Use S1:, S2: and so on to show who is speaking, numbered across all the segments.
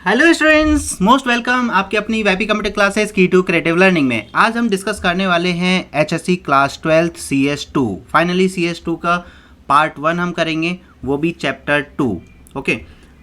S1: Hello students, most welcome आपके अपनी YP computer classes की टू क्रिएटिव लर्निंग में। आज हम डिस्कस करने वाले हैं HSC class 12 CS2। Finally CS2 का पार्ट 1 हम करेंगे, वो भी चैप्टर 2। ओके,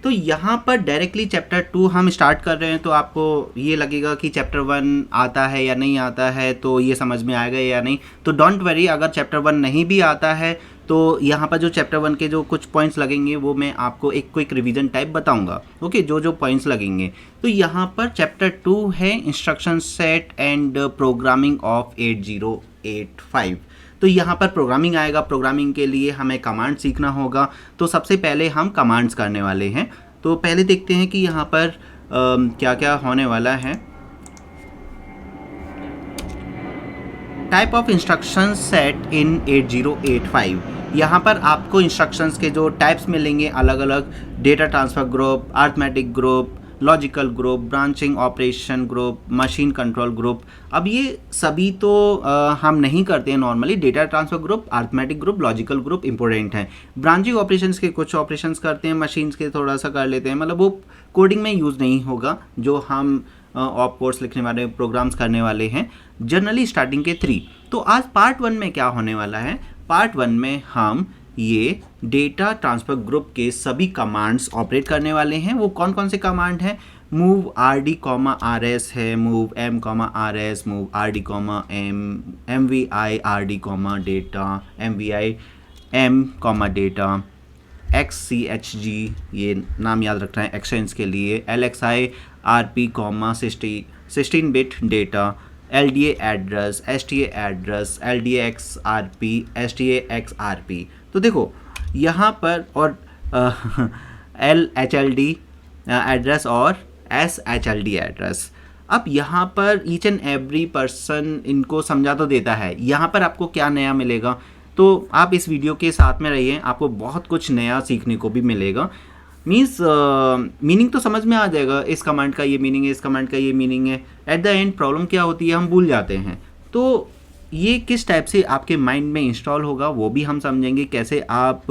S1: तो यहाँ पर डायरेक्टली चैप्टर 2 हम स्टार्ट कर रहे हैं, तो आपको ये लगेगा कि चैप्टर 1 आता है या नहीं आता है, तो ये समझ में आएगा या नहीं। तो डोंट वरी, अगर चैप्टर 1 नहीं भी आता है तो यहाँ पर जो चैप्टर 1 के जो कुछ पॉइंट्स लगेंगे वो मैं आपको एक क्विक रिवीजन टाइप बताऊंगा। ओके, जो पॉइंट्स लगेंगे। तो यहाँ पर चैप्टर 2 है instruction set and programming of 8085। तो यहाँ पर प्रोग्रामिंग आएगा। प्रोग्रामिंग के लिए हमें कमांड सीखना होगा। तो सबसे पहले हम कमांड्स करने वाले हैं। तो पहले देखते हैं कि यहाँ पर क्या क्या होने वाला है। टाइप ऑफ इंस्ट्रक्शन सेट इन 8085। यहाँ पर आपको इंस्ट्रक्शंस के जो टाइप्स मिलेंगे अलग अलग, data transfer group, arithmetic group, logical group, branching operation group, machine control group. अब ये सभी तो हम नहीं करते हैं normally. Data transfer group, arithmetic group, logical group important हैं। ब्रांचिंग ऑपरेशंस के कुछ ऑपरेशंस करते हैं, मशीन्स के थोड़ा सा कर लेते हैं, मतलब वो कोडिंग में यूज़ नहीं होगा जो हम ऑफ कोर्स लिखने वाले प्रोग्राम्स करने वाले हैं, जनरली स्टार्टिंग के 3। तो आज पार्ट 1 में क्या होने वाला है, पार्ट 1 में हम ये डेटा ट्रांसफ़र ग्रुप के सभी कमांड्स ऑपरेट करने वाले हैं। वो कौन कौन से कमांड हैं? मूव RD, RS है, move M, RS, move RD, M, MVI RD, data, MVI M, data, XCHG, ये नाम याद रखना है एक्सचेंज के लिए, LXI RP, 16 bit data, LDA address, STA address, LDAX RP, STA XRP। तो देखो यहाँ पर और LHLD एड्रेस और SHLD एड्रेस। अब यहाँ पर ईच एंड एवरी पर्सन इनको समझा तो देता है। यहाँ पर आपको क्या नया मिलेगा, तो आप इस वीडियो के साथ में रहिए, आपको बहुत कुछ नया सीखने को भी मिलेगा। मीन्स मीनिंग तो समझ में आ जाएगा, इस कमांड का ये मीनिंग है, इस कमांड का ये मीनिंग है। एट द एंड प्रॉब्लम क्या होती है, हम भूल जाते हैं। तो ये किस टाइप से आपके माइंड में इंस्टॉल होगा वो भी हम समझेंगे, कैसे आप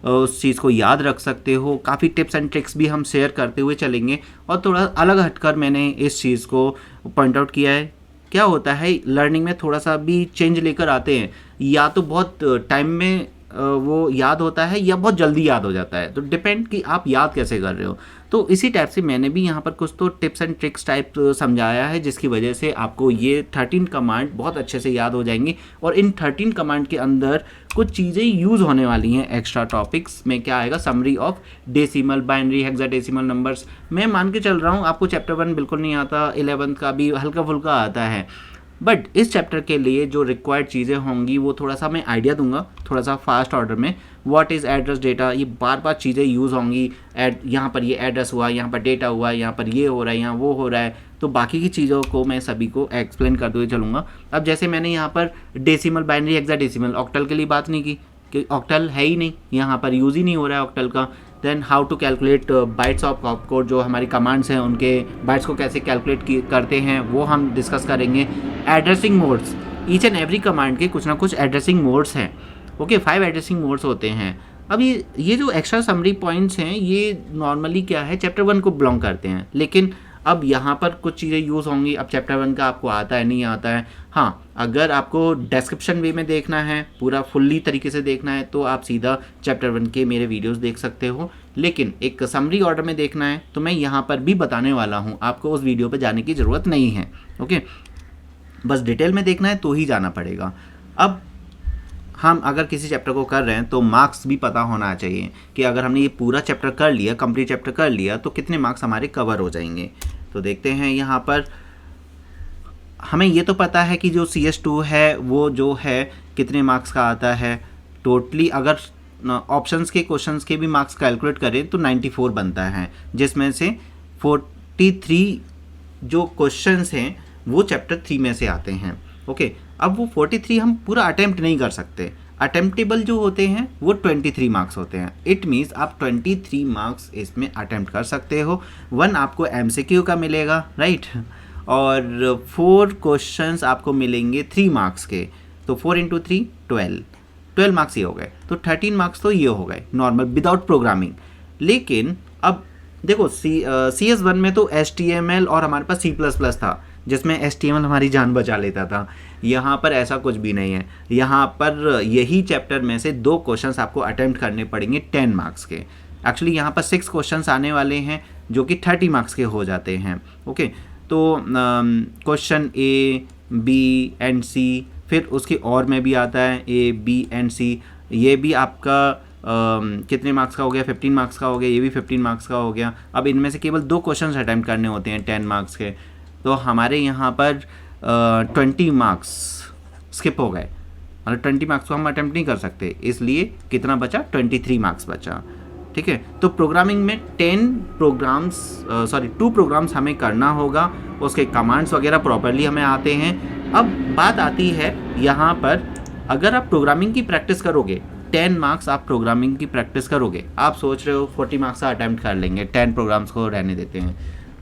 S1: उस चीज़ को याद रख सकते हो। काफ़ी टिप्स एंड ट्रिक्स भी हम शेयर करते हुए चलेंगे। और थोड़ा अलग हटकर मैंने इस चीज़ को पॉइंट आउट किया है। क्या होता है लर्निंग में थोड़ा सा भी चेंज लेकर आते हैं, या तो बहुत टाइम में वो याद होता है या बहुत जल्दी याद हो जाता है, तो डिपेंड कि आप याद कैसे कर रहे हो। तो इसी टाइप से मैंने भी यहाँ पर कुछ तो टिप्स एंड ट्रिक्स टाइप समझाया है, जिसकी वजह से आपको ये 13 कमांड बहुत अच्छे से याद हो जाएंगी। और इन 13 कमांड के अंदर कुछ चीज़ें यूज़ होने वाली हैं। एक्स्ट्रा टॉपिक्स में क्या आएगा, summary of decimal, binary, hexadecimal numbers. मैं मान के चल रहा हूँ आपको चैप्टर 1 बिल्कुल नहीं आता, 11th का भी हल्का फुल्का आता है, बट इस चैप्टर के लिए जो रिक्वायर्ड चीज़ें होंगी वो थोड़ा सा मैं आइडिया दूंगा, थोड़ा सा फास्ट ऑर्डर में। व्हाट इज़ एड्रेस डेटा, ये बार बार चीज़ें यूज़ होंगी। यहाँ पर ये एड्रेस हुआ, यहाँ पर डेटा हुआ, यहाँ पर ये हो रहा है, यहाँ वो हो रहा है। तो बाकी की चीज़ों को मैं सभी को एक्सप्लेन करते हुए चलूँगा। अब जैसे मैंने यहाँ पर डेसिमल, बाइनरी, हेक्साडेसिमल, ऑक्टल के लिए बात नहीं की कि ऑक्टल है ही नहीं, यहाँ पर यूज़ ही नहीं हो रहा है ऑक्टल का। Then how to calculate bytes of opcode, जो हमारी कमांड्स हैं उनके बाइट्स को कैसे कैलकुलेट करते हैं वो हम डिस्कस करेंगे। Addressing modes, each and every command के कुछ ना कुछ एड्रेसिंग मोड्स हैं। ओके, 5 एड्रेसिंग मोड्स होते हैं। अब ये जो एक्स्ट्रा समरी पॉइंट्स हैं ये नॉर्मली क्या है, चैप्टर 1 को बिलोंग करते हैं, लेकिन अब यहाँ पर कुछ चीज़ें यूज़ होंगी। अब चैप्टर 1 का आपको आता है नहीं आता है। हाँ, अगर आपको डिस्क्रिप्शन वे में देखना है, पूरा फुल्ली तरीके से देखना है, तो आप सीधा चैप्टर 1 के मेरे वीडियोस देख सकते हो। लेकिन एक समरी ऑर्डर में देखना है तो मैं यहाँ पर भी बताने वाला हूँ, आपको उस वीडियो पर जाने की ज़रूरत नहीं है। ओके, बस डिटेल में देखना है तो ही जाना पड़ेगा। अब हम अगर किसी चैप्टर को कर रहे हैं तो मार्क्स भी पता होना चाहिए कि अगर हमने ये पूरा चैप्टर कर लिया, कंप्लीट चैप्टर कर लिया, तो कितने मार्क्स हमारे कवर हो जाएंगे। तो देखते हैं यहाँ पर हमें ये तो पता है कि जो CS2 है वो जो है कितने मार्क्स का आता है टोटली। अगर ऑप्शंस के क्वेश्चंस के भी मार्क्स कैलकुलेट करें तो 94 बनता है, जिसमें से 43 जो क्वेश्चंस हैं वो चैप्टर 3 में से आते हैं। ओके, अब वो 43 हम पूरा अटेम्प्ट नहीं कर सकते। अटेम्प्टेबल जो होते हैं वो 23 मार्क्स होते हैं। इट मीन्स आप 23 मार्क्स इसमें अटेम्प्ट कर सकते हो। 1 आपको MCQ का मिलेगा, राइट, और 4 क्वेश्चंस आपको मिलेंगे 3 मार्क्स के। तो 4 × 3 12 मार्क्स ये हो गए। तो 13 मार्क्स तो ये हो गए नॉर्मल विदाउट प्रोग्रामिंग। लेकिन अब देखो CS1 में तो HTML और हमारे पास C++ था, जिसमें HTML हमारी जान बचा लेता था। यहाँ पर ऐसा कुछ भी नहीं है। यहाँ पर यही चैप्टर में से 2 क्वेश्चंस आपको अटेम्प्ट करने पड़ेंगे 10 मार्क्स के। एक्चुअली यहाँ पर 6 क्वेश्चंस आने वाले हैं जो कि 30 मार्क्स के हो जाते हैं। ओके, तो question A, B and C, फिर उसके और में भी आता है A, B एंड C, ये भी आपका कितने मार्क्स का हो गया, 15 मार्क्स का हो गया, ये भी 15 मार्क्स का हो गया। अब इनमें से केवल 2 क्वेश्चंस अटैम्प्ट करने होते हैं 10 मार्क्स के, तो हमारे यहाँ पर 20 मार्क्स स्किप हो गए, मतलब 20 मार्क्स को हम अटैम्प्ट नहीं कर सकते, इसलिए कितना बचा, 23 मार्क्स बचा। ठीक है, तो प्रोग्रामिंग में 2 प्रोग्राम्स हमें करना होगा, उसके कमांड्स वगैरह प्रॉपरली हमें आते हैं। अब बात आती है यहाँ पर, अगर आप प्रोग्रामिंग की प्रैक्टिस करोगे, 10 मार्क्स आप प्रोग्रामिंग की प्रैक्टिस करोगे, आप सोच रहे हो 40 मार्क्स का अटैम्प्ट कर लेंगे, 10 प्रोग्राम्स को रहने देते हैं,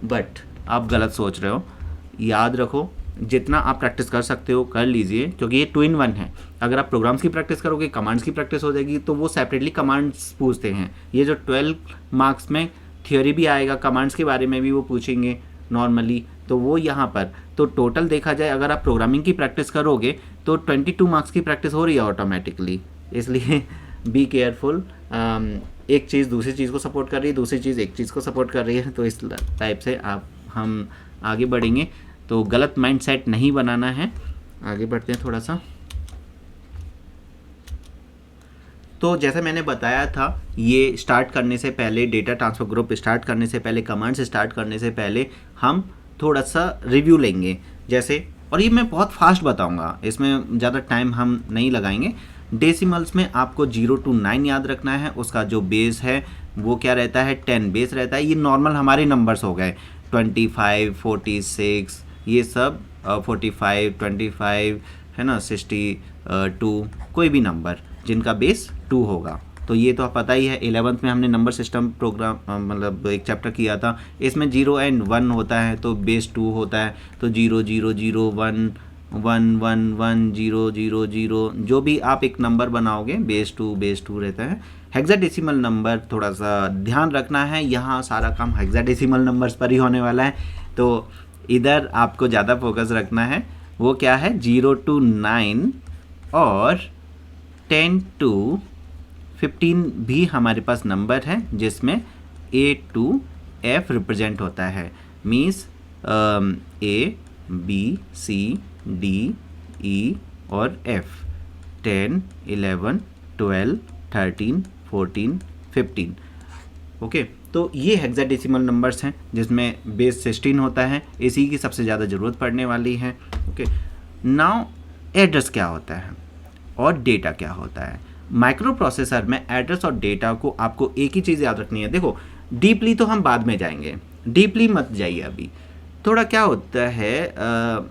S1: बट आप गलत सोच रहे हो। याद रखो, जितना आप प्रैक्टिस कर सकते हो कर लीजिए, क्योंकि ये 2 in 1 है। अगर आप प्रोग्राम्स की प्रैक्टिस करोगे, कमांड्स की प्रैक्टिस हो जाएगी, तो वो सेपरेटली कमांड्स पूछते हैं। ये जो 12 मार्क्स में थियोरी भी आएगा, कमांड्स के बारे में भी वो पूछेंगे नॉर्मली, तो वो यहाँ पर, तो टोटल देखा जाए अगर आप प्रोग्रामिंग की प्रैक्टिस करोगे तो 22 मार्क्स की प्रैक्टिस हो रही है ऑटोमेटिकली। इसलिए बी केयरफुल, एक चीज़ दूसरी चीज़ को सपोर्ट कर रही है, दूसरी चीज़ एक चीज़ को सपोर्ट कर रही है, तो इस टाइप से हम आगे बढ़ेंगे। तो गलत माइंडसेट नहीं बनाना है। आगे बढ़ते हैं थोड़ा सा। तो जैसे मैंने बताया था, ये स्टार्ट करने से पहले, डेटा ट्रांसफर ग्रुप स्टार्ट करने से पहले, कमांड्स स्टार्ट करने से पहले हम थोड़ा सा रिव्यू लेंगे। जैसे, और ये मैं बहुत फास्ट बताऊंगा, इसमें ज़्यादा टाइम हम नहीं लगाएंगे। डेसिमल्स में आपको 0 to 9 याद रखना है, उसका जो बेस है वो क्या रहता है, 10 बेस रहता है। ये नॉर्मल हमारे नंबर्स हो गए, 25, 46, ये सब 45, 25 है ना, 62, कोई भी नंबर जिनका बेस 2 होगा। तो ये तो पता ही है, 11th में हमने नंबर सिस्टम प्रोग्राम मतलब एक चैप्टर किया था, इसमें 0 and 1 होता है, तो बेस 2 होता है। तो 0 0 0 1 1 1 1 0 0 0, जो भी आप एक नंबर बनाओगे बेस 2 रहता है। हेक्साडेसिमल नंबर थोड़ा सा ध्यान रखना है, यहाँ सारा काम हेक्साडेसिमल नंबर्स पर ही होने वाला है, तो इधर आपको ज़्यादा फोकस रखना है। वो क्या है, 0 to 9 और 10 to 15 भी हमारे पास नंबर है, जिसमें A to F रिप्रेजेंट होता है। Means A, B, C, D, E और F, 10, 11, 12, 13, 14, 15। ओके, तो ये हेक्साडेसिमल नंबर्स हैं जिसमें बेस 16 होता है, इसी की सबसे ज़्यादा ज़रूरत पड़ने वाली है। ओके, नाउ एड्रेस क्या होता है और डेटा क्या होता है। माइक्रो प्रोसेसर में एड्रेस और डेटा को आपको एक ही चीज़ याद रखनी है। देखो, डीपली तो हम बाद में जाएंगे, डीपली मत जाइए अभी। थोड़ा क्या होता है,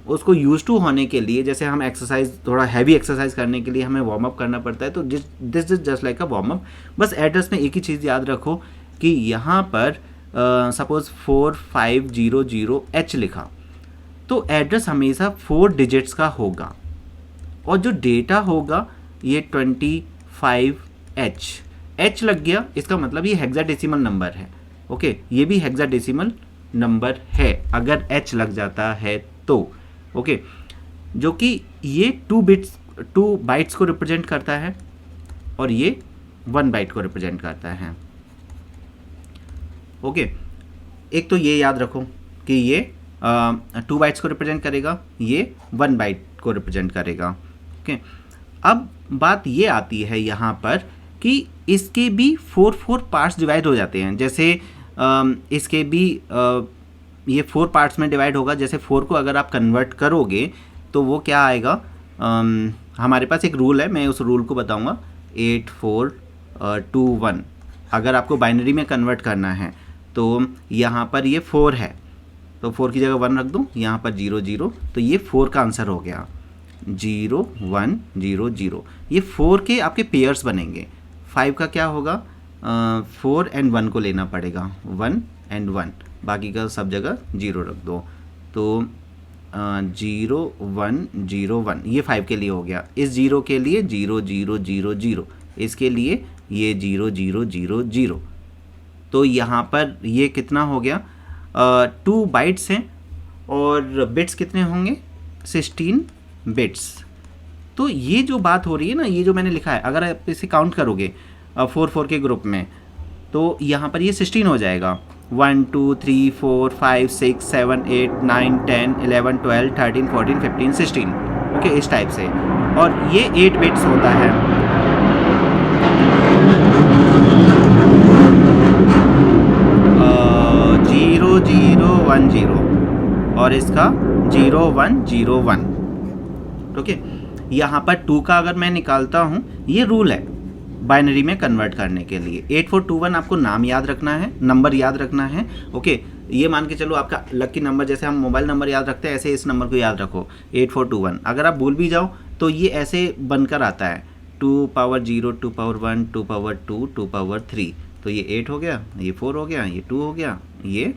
S1: उसको यूज टू होने के लिए, जैसे हम एक्सरसाइज, थोड़ा हैवी एक्सरसाइज करने के लिए हमें वार्म अप करना पड़ता है, तो this is just like a warm up. बस एड्रेस में एक ही चीज़ याद रखो कि यहाँ पर सपोज 4500H लिखा, तो एड्रेस हमेशा 4 डिजिट्स का होगा, और जो डेटा होगा ये 25H। H लग गया, इसका मतलब ये हेक्साडेसिमल नंबर है। ओके, ये भी हेक्साडेसिमल नंबर है अगर H लग जाता है तो। ओके, जो कि ये 2 बाइट्स को रिप्रेजेंट करता है और ये 1 बाइट को रिप्रेजेंट करता है। ओके, एक तो ये याद रखो कि ये 2 बाइट्स को रिप्रेजेंट करेगा, ये 1 बाइट को रिप्रेजेंट करेगा। ओके, अब बात ये आती है यहाँ पर कि इसके भी 4 पार्ट्स डिवाइड हो जाते हैं। जैसे इसके भी ये 4 पार्ट्स में डिवाइड होगा। जैसे 4 को अगर आप कन्वर्ट करोगे तो वो क्या आएगा, हमारे पास एक रूल है, मैं उस रूल को बताऊंगा, 8 4 2 1। अगर आपको बाइनरी में कन्वर्ट करना है तो यहाँ पर ये 4 है, तो 4 की जगह 1 रख दूँ, यहाँ पर 0 0, तो ये 4 का आंसर हो गया, 0 1 0 0। ये 4 के आपके पेयर्स बनेंगे। 5 का क्या होगा, 4 and 1 को लेना पड़ेगा, 1 and 1, बाकी का सब जगह 0 रख दो, तो 0 1 0 1, ये 5 के लिए हो गया। इस 0 के लिए 0 0 0 0, इसके लिए ये 0 0 0 0। तो यहाँ पर ये कितना हो गया, 2 बाइट्स हैं और बिट्स कितने होंगे, 16 बिट्स। तो ये जो बात हो रही है ना, ये जो मैंने लिखा है, अगर आप इसे काउंट करोगे 4 के ग्रुप में, तो यहाँ पर ये 16 हो जाएगा। 1 2 3 4 5 6 7 8 9 10 11 12 13 14 15 16, ओके, इस टाइप से। और ये 8 बिट्स होता है। 0010 और इसका 0101, ओके। यहाँ पर 2 का अगर मैं निकालता हूँ, ये रूल है बाइनरी में कन्वर्ट करने के लिए। 8421 आपको नाम याद रखना है, नंबर याद रखना है, ओके। ये मान के चलो आपका लकी नंबर, जैसे हम मोबाइल नंबर याद रखते हैं, ऐसे इस नंबर को याद रखो 8421। अगर आप भूल भी जाओ तो ये ऐसे बनकर आता है 2 पावर 0 2 पावर 1 2 पावर 2 2 पावर 3। तो ये 8 हो गया, ये 4 हो गया, ये 2 हो गया, ये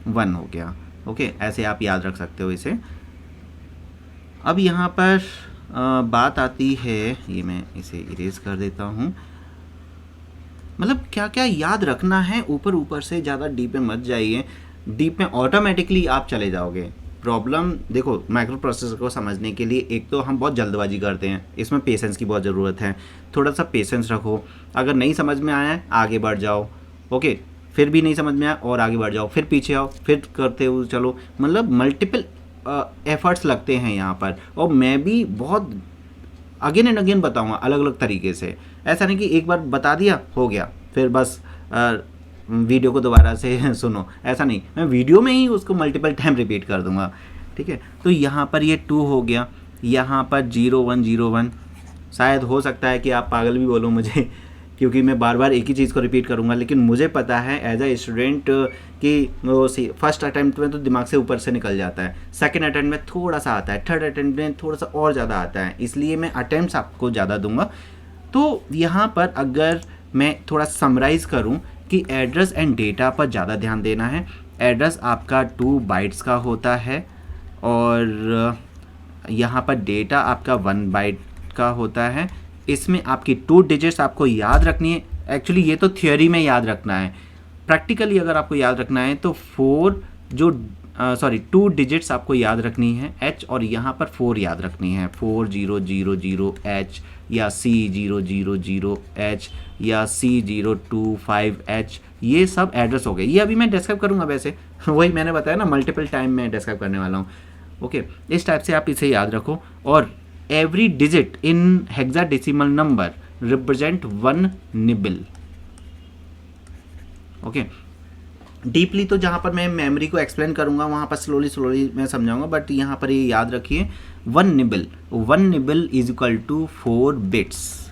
S1: 1 हो गया, ओके। ऐसे आप याद रख सकते हो इसे। अब यहाँ पर बात आती है, ये मैं इसे इरेज कर देता हूँ, मतलब क्या क्या याद रखना है, ऊपर ऊपर से ज़्यादा डीप में मत जाइए। डीप में ऑटोमेटिकली आप चले जाओगे। प्रॉब्लम देखो, माइक्रो प्रोसेसर को समझने के लिए एक तो हम बहुत जल्दबाजी करते हैं, इसमें पेशेंस की बहुत ज़रूरत है। थोड़ा सा पेशेंस रखो। अगर नहीं समझ में आया है आगे बढ़ जाओ, ओके। फिर भी नहीं समझ में आया और आगे बढ़ जाओ, फिर पीछे आओ, फिर करते हो चलो। मतलब मल्टीपल एफर्ट्स लगते हैं यहाँ पर। और मैं भी बहुत अगेन एंड अगेन बताऊंगा अलग अलग तरीके से। ऐसा नहीं कि एक बार बता दिया हो गया फिर बस वीडियो को दोबारा से सुनो, ऐसा नहीं। मैं वीडियो में ही उसको मल्टीपल टाइम रिपीट कर दूंगा, ठीक है। तो यहाँ पर ये 2 हो गया, यहाँ पर 0101। शायद हो सकता है कि आप पागल भी बोलो मुझे, क्योंकि मैं बार बार एक ही चीज़ को रिपीट करूँगा, लेकिन मुझे पता है एज अ स्टूडेंट कि वो फर्स्ट अटैम्प्ट में तो दिमाग से ऊपर से निकल जाता है, सेकंड अटैम्प्ट में थोड़ा सा आता है, थर्ड अटैम्प्ट में थोड़ा सा और ज़्यादा आता है, इसलिए मैं अटैम्प्ट्स आपको ज़्यादा दूंगा। तो यहाँ पर अगर मैं थोड़ा समराइज़ करूँ कि एड्रेस एंड डेटा पर ज़्यादा ध्यान देना है। एड्रेस आपका 2 बाइट्स का होता है और यहाँ पर डेटा आपका 1 बाइट का होता है। इसमें आपकी 2 डिजिट्स आपको याद रखनी है। एक्चुअली ये तो थियोरी में याद रखना है, प्रैक्टिकली अगर आपको याद रखना है तो 2 डिजिट्स आपको याद रखनी है H, और यहाँ पर 4 याद रखनी है, 4000H या C000H या C025H। ये सब एड्रेस हो गए। ये अभी मैं डिस्क्राइब करूँगा, वैसे वही मैंने बताया ना, मल्टीपल टाइम मैं डिस्क्राइब करने वाला हूँ, ओके। इस टाइप से आप इसे याद रखो। और every digit in hexadecimal number represent 1 nibble, okay. Deeply तो जहाँ पर मैं मेमोरी को एक्सप्लेन करूँगा वहाँ पर स्लोली मैं समझाऊंगा, बट यहाँ पर ये याद रखिए 1 nibble is equal to 4 bits.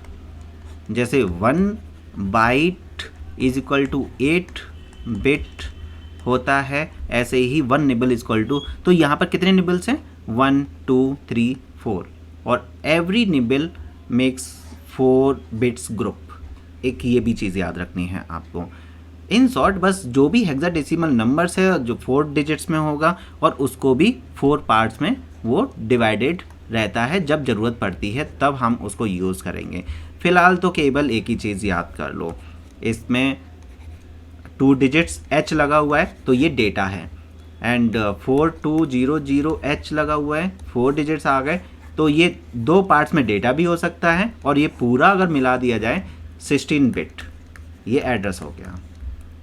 S1: जैसे 1 byte is equal to 8 bit होता है, ऐसे ही 1 निबल इज इक्वल टू, तो यहाँ पर कितने निबल्स हैं, 1 2 3 4, और every nibble makes 4 bits group. एक ये भी चीज़ याद रखनी है आपको। इन शॉर्ट बस जो भी हेक्साडेसिमल नंबर्स है जो 4 डिजिट्स में होगा, और उसको भी 4 पार्ट्स में वो डिवाइडेड रहता है, जब ज़रूरत पड़ती है तब हम उसको यूज़ करेंगे। फ़िलहाल तो केवल एक ही चीज़ याद कर लो, इसमें 2 डिजिट्स H लगा हुआ है तो ये डेटा है, एंड 4200H लगा हुआ है, 4 डिजिट्स आ गए, तो ये 2 पार्ट्स में डेटा भी हो सकता है, और ये पूरा अगर मिला दिया जाए 16 बिट, ये एड्रेस हो गया।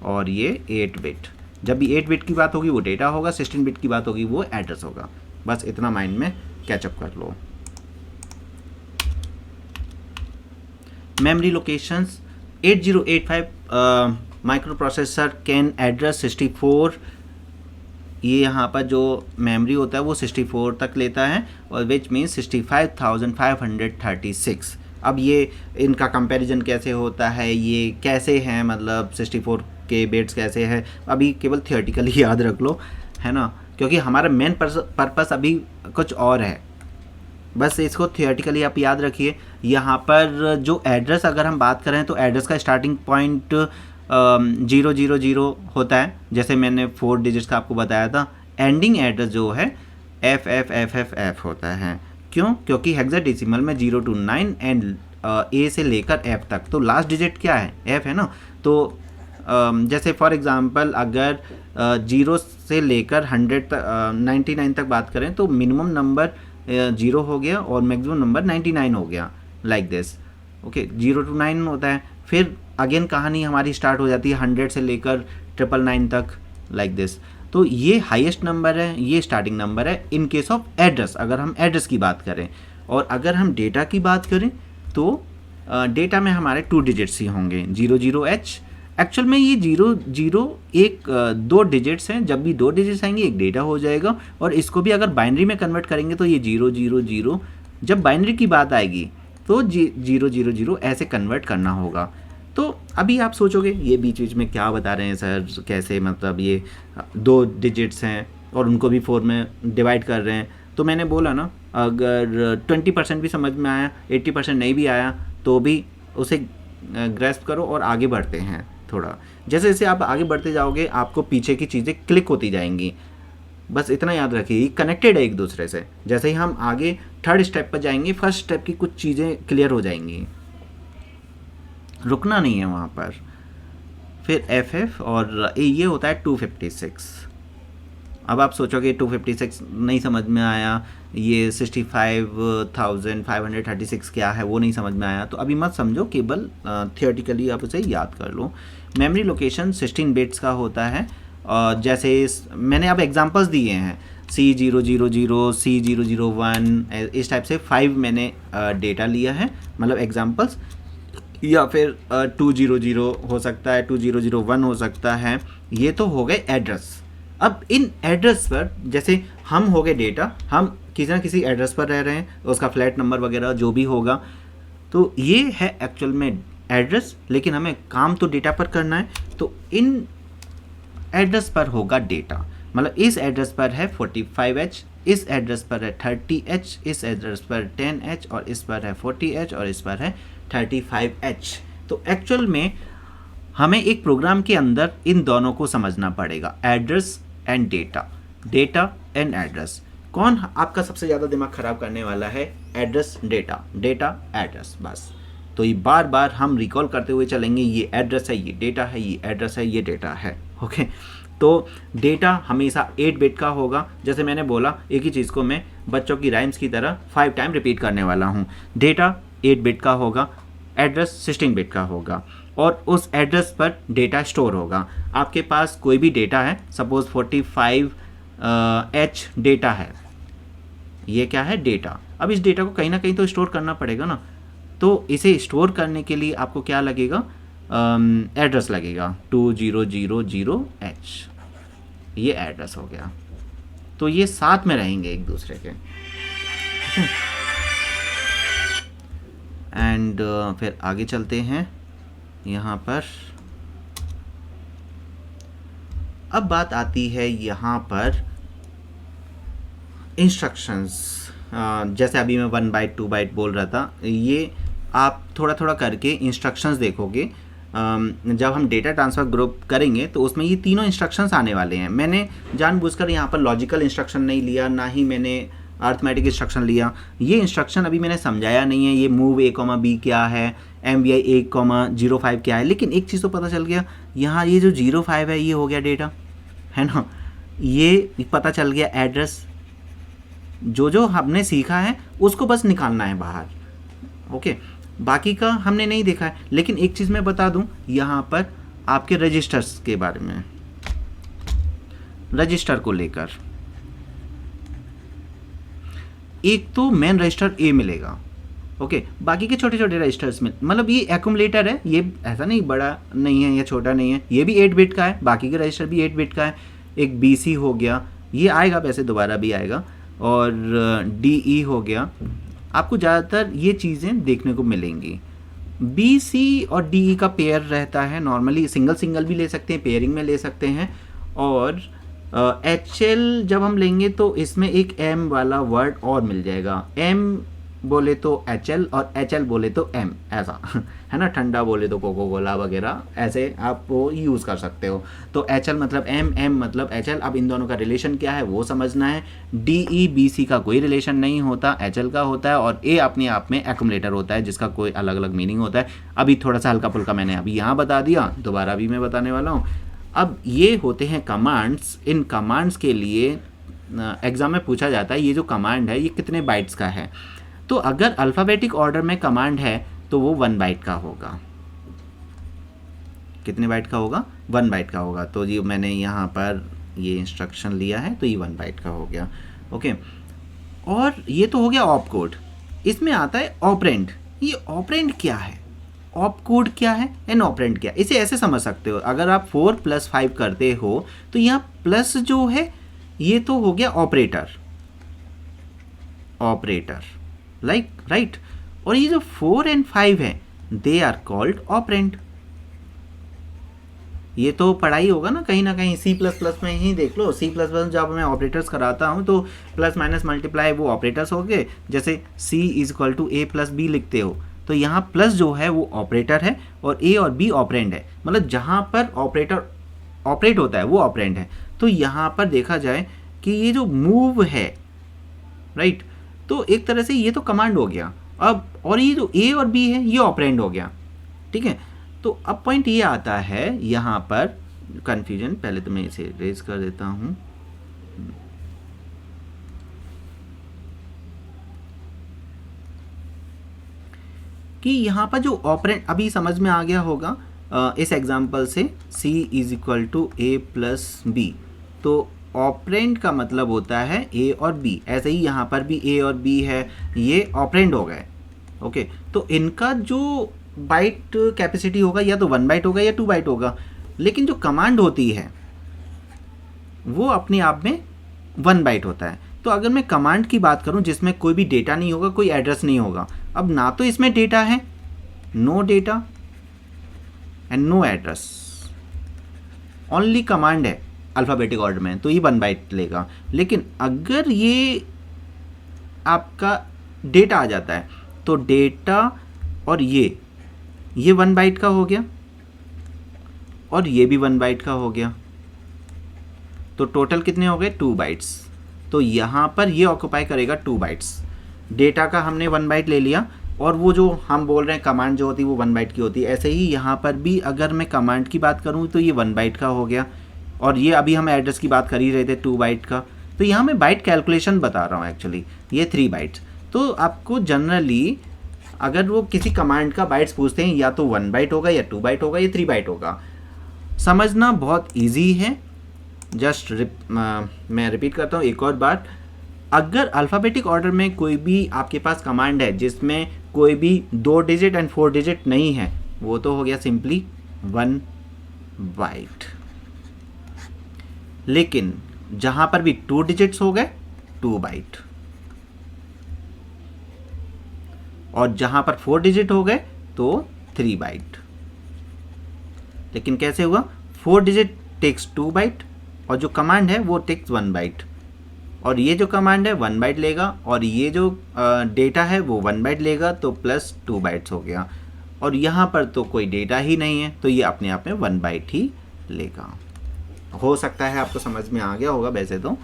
S1: और ये 8 बिट, जब भी 8 बिट की बात होगी वो डेटा होगा, 16 बिट की बात होगी वो एड्रेस होगा। बस इतना माइंड में कैचअप कर लो। Memory locations 8085 microprocessor can address 64। ये यहाँ पर जो मेमोरी होता है वो 64 तक लेता है, और विच मीन्स 65,536। अब ये इनका कंपैरिजन कैसे होता है, ये कैसे हैं, मतलब 64 के बिट्स कैसे हैं, अभी केवल थियोरेटिकली याद रख लो, है ना, क्योंकि हमारा मेन पर्पस अभी कुछ और है। बस इसको थियोरेटिकली आप याद रखिए। यहाँ पर जो एड्रेस अगर हम बात करें तो एड्रेस का स्टार्टिंग पॉइंट 000 होता है, जैसे मैंने 4 डिजिट्स का आपको बताया था। एंडिंग एड्रेस जो है FFFFF होता है। क्यों? क्योंकि हेक्साडेसिमल में 0 to 9 एंड A से लेकर F तक, तो लास्ट डिजिट क्या है, F है ना, तो जैसे फॉर एग्जांपल अगर 0 से लेकर 100 तक 99 तक बात करें तो मिनिमम नंबर 0 हो गया और मैक्सिमम नंबर 99 हो गया, लाइक दिस। ओके, 0 to 9 होता है। फिर अगेन कहानी हमारी स्टार्ट हो जाती है 100 से लेकर 999 तक, लाइक दिस। तो ये हाईएस्ट नंबर है, ये स्टार्टिंग नंबर है इन केस ऑफ एड्रेस, अगर हम एड्रेस की बात करें। और अगर हम डेटा की बात करें तो डेटा में हमारे 2 डिजिट्स ही होंगे, 00H। एक्चुअल में ये 00 एक 2 डिजिट्स हैं, जब भी 2 डिजिट्स आएंगे एक डेटा हो जाएगा। और इसको भी अगर बाइनरी में कन्वर्ट करेंगे तो ये 000, जब बाइनरी की बात आएगी तो 000 ऐसे कन्वर्ट करना होगा। तो अभी आप सोचोगे ये बीच बीच में क्या बता रहे हैं सर, कैसे, मतलब ये 2 डिजिट्स हैं और उनको भी 4 में डिवाइड कर रहे हैं। तो मैंने बोला ना, अगर 20% भी समझ में आया, 80% नहीं भी आया तो भी उसे ग्रैस्प करो और आगे बढ़ते हैं थोड़ा। जैसे जैसे आप आगे बढ़ते जाओगे आपको पीछे की चीज़ें क्लिक होती जाएंगी। बस इतना याद रखिए, कनेक्टेड है एक दूसरे से। जैसे ही हम आगे 3rd स्टेप पर जाएंगे, 1st स्टेप की कुछ चीज़ें क्लियर हो जाएंगी, रुकना नहीं है वहाँ पर। फिर FF और ये होता है 256। अब आप सोचोगे 256 नहीं समझ में आया, ये 65,536 क्या है वो नहीं समझ में आया, तो अभी मत समझो, केवल थियोरेटिकली आप उसे याद कर लो। मेमोरी लोकेशन 16 बिट्स का होता है। जैसे मैंने अब एग्जांपल्स दिए हैं, C000, C001, इस टाइप से 5 मैंने डेटा लिया है, मतलब एग्जांपल्स। या फिर 200 हो सकता है, 2001 हो सकता है। ये तो हो गए एड्रेस। अब इन एड्रेस पर जैसे हम हो गए डेटा, हम किसी ना किसी एड्रेस पर रह रहे हैं, उसका फ्लैट नंबर वगैरह जो भी होगा, तो ये है एक्चुअल में एड्रेस। लेकिन हमें काम तो डेटा पर करना है, तो इन एड्रेस पर होगा डेटा। मतलब इस एड्रेस पर है 45H, इस एड्रेस पर है 30H, इस एड्रेस पर 10H, और इस पर है 40H, और इस पर है 35H। तो एक्चुअल में हमें एक प्रोग्राम के अंदर इन दोनों को समझना पड़ेगा, address and data, data and address. कौन आपका सबसे ज़्यादा दिमाग ख़राब करने वाला है? एड्रेस डेटा, डेटा एड्रेस, बस। तो ये बार बार हम रिकॉल करते हुए चलेंगे, ये एड्रेस है, ये डेटा है, ये एड्रेस है, ये डेटा है। ओके, तो डेटा हमेशा 8 बिट का होगा। जैसे मैंने बोला, एक ही चीज़ को मैं बच्चों की राइम्स की तरह 5 टाइम रिपीट करने वाला हूँ। डेटा 8 बिट का होगा, एड्रेस 16 बिट का होगा, और उस एड्रेस पर डेटा स्टोर होगा। आपके पास कोई भी डेटा है, सपोज 45H डेटा है, ये क्या है? डेटा। अब इस डेटा को कहीं ना कहीं तो स्टोर करना पड़ेगा ना, तो इसे स्टोर करने के लिए आपको क्या लगेगा? एड्रेस लगेगा 2000H, ये एड्रेस हो गया। तो ये साथ में रहेंगे एक दूसरे के। एंड फिर आगे चलते हैं यहाँ पर। अब बात आती है यहाँ पर इंस्ट्रक्शंस। जैसे अभी मैं 1 बाइट 2 बाइट बोल रहा था, ये आप थोड़ा थोड़ा करके इंस्ट्रक्शंस देखोगे। जब हम डेटा ट्रांसफ़र ग्रुप करेंगे तो उसमें ये तीनों इंस्ट्रक्शंस आने वाले हैं। मैंने जानबूझकर यहाँ पर लॉजिकल इंस्ट्रक्शन नहीं लिया, ना ही मैंने अर्थमेटिक इंस्ट्रक्शन लिया। ये इंस्ट्रक्शन अभी मैंने समझाया नहीं है, ये मूव A, B क्या है, MVI A,05 क्या है। लेकिन एक चीज़ तो पता चल गया, यहाँ ये जो 05 है ये हो गया डेटा, है ना, ये पता चल गया एड्रेस। जो जो हमने सीखा है उसको बस निकालना है बाहर। ओके, बाकी का हमने नहीं देखा है। लेकिन एक चीज़ मैं बता दूं यहाँ पर आपके रजिस्टर्स के बारे में, रजिस्टर को लेकर एक तो मेन रजिस्टर A मिलेगा। ओके, बाकी के छोटे छोटे रजिस्टर्स में, मतलब ये एक्यूमुलेटर है, ये ऐसा नहीं बड़ा नहीं है या छोटा नहीं है, ये भी 8 बिट का है, बाकी के रजिस्टर भी 8 बिट का है। एक BC हो गया, ये आएगा वैसे दोबारा भी आएगा, और DE हो गया। आपको ज़्यादातर ये चीज़ें देखने को मिलेंगी। BC और DE का पेयर रहता है नॉर्मली, सिंगल सिंगल भी ले सकते हैं, पेयरिंग में ले सकते हैं। और HL जब हम लेंगे तो इसमें एक M वाला वर्ड और मिल जाएगा। M बोले तो HL और HL बोले तो M, ऐसा है ना। ठंडा बोले तो कोको कोला वगैरह, ऐसे आप वो यूज़ कर सकते हो। तो HL मतलब M, M मतलब HL। अब इन दोनों का रिलेशन क्या है वो समझना है। DEBC का कोई रिलेशन नहीं होता, HL का होता है। और A अपने आप में एक्यूमुलेटर होता है जिसका कोई अलग अलग मीनिंग होता है। अभी थोड़ा सा हल्का फुल्का मैंने अभी यहाँ बता दिया, दोबारा भी मैं बताने वाला हूँ। अब ये होते हैं कमांड्स। इन कमांड्स के लिए एग्ज़ाम में पूछा जाता है ये जो कमांड है ये कितने बाइट्स का है। तो अगर अल्फ़ाबेटिक ऑर्डर में कमांड है तो वो 1 बाइट का होगा। कितने बाइट का होगा? 1 बाइट का होगा। तो जी मैंने यहाँ पर ये इंस्ट्रक्शन लिया है तो ये 1 बाइट का हो गया। ओके, और ये तो हो गया ऑप कोड। इसमें आता है ऑपरेंड। ये ऑपरेंड क्या है, ऑप कोड क्या है, एंड ऑपरेंड क्या है? इसे ऐसे समझ सकते हो, अगर आप 4 + 5 करते हो तो यहाँ प्लस जो है ये तो हो गया ऑपरेटर, ऑपरेटर लाइक राइट। और ये जो 4 और 5 है दे आर कॉल्ड ऑपरेंड। ये तो पढ़ाई होगा ना कहीं C++ में ही देख लो। C++ जब मैं ऑपरेटर्स कराता हूँ तो प्लस माइनस मल्टीप्लाई वो ऑपरेटर्स हो गए। जैसे C = A + B लिखते हो तो यहाँ प्लस जो है वो ऑपरेटर है और A और B ऑपरेंड है, मतलब जहाँ पर ऑपरेटर ऑपरेट होता है वो ऑपरेंड है। तो यहाँ पर देखा जाए कि ये जो मूव है राइट, तो एक तरह से ये तो कमांड हो गया। अब और ये जो A और B है ये ऑपरेंड हो गया, ठीक है। तो अब पॉइंट ये आता है यहाँ पर कन्फ्यूजन, पहले तो मैं इसे रेज कर देता हूँ। कि यहाँ पर जो ऑपरेंड अभी समझ में आ गया होगा इस एग्जांपल से C = A + B। तो ऑपरेंड का मतलब होता है A और B। ऐसे ही यहाँ पर भी A और B है, ये ऑपरेंड हो गए। ओके, तो इनका जो बाइट कैपेसिटी होगा या तो 1 बाइट होगा या 2 बाइट होगा, लेकिन जो कमांड होती है वो अपने आप में 1 बाइट होता है। तो अगर मैं कमांड की बात करूं जिसमें कोई भी डेटा नहीं होगा, कोई एड्रेस नहीं होगा, अब ना तो इसमें डेटा है, no data and no address, only command है अल्फ़ाबेटिक ऑर्डर में, तो ये 1 बाइट लेगा। लेकिन अगर ये आपका डेटा आ जाता है तो डेटा और ये 1 बाइट का हो गया और ये भी 1 बाइट का हो गया, तो टोटल कितने हो गए? 2 बाइट्स। तो यहाँ पर ये ऑक्यूपाई करेगा 2 बाइट्स। डेटा का हमने 1 बाइट ले लिया और वो जो हम बोल रहे हैं कमांड जो होती है वो 1 बाइट की होती है। ऐसे ही यहाँ पर भी अगर मैं कमांड की बात करूँ तो ये 1 बाइट का हो गया, और ये अभी हम एड्रेस की बात कर ही रहे थे 2 बाइट का। तो यहाँ मैं बाइट कैलकुलेशन बता रहा हूँ, एक्चुअली ये 3 बाइट्स। तो आपको जनरली अगर वो किसी कमांड का बाइट्स पूछते हैं या तो 1 बाइट होगा या 2 बाइट होगा या 3 बाइट होगा। समझना बहुत ईजी है। जस्ट मैं रिपीट करता हूँ एक और बार। अगर अल्फ़ाबेटिक ऑर्डर में कोई भी आपके पास कमांड है जिसमें कोई भी 2 डिजिट एंड 4 डिजिट नहीं है, वो तो हो गया सिंपली 1 बाइट। लेकिन जहाँ पर भी 2 डिजिट्स हो गए 2 बाइट, और जहाँ पर 4 डिजिट हो गए तो 3 बाइट। लेकिन कैसे हुआ? 4 डिजिट टेक्स 2 बाइट और जो कमांड है वो टेक्स 1 बाइट, और ये जो कमांड है 1 बाइट लेगा और ये जो डेटा है वो 1 बाइट लेगा, तो प्लस 2 बाइट्स हो गया। और यहाँ पर तो कोई डेटा ही नहीं है तो ये अपने आप में 1 बाइट ही लेगा। हो सकता है आपको समझ में आ गया होगा वैसे तो।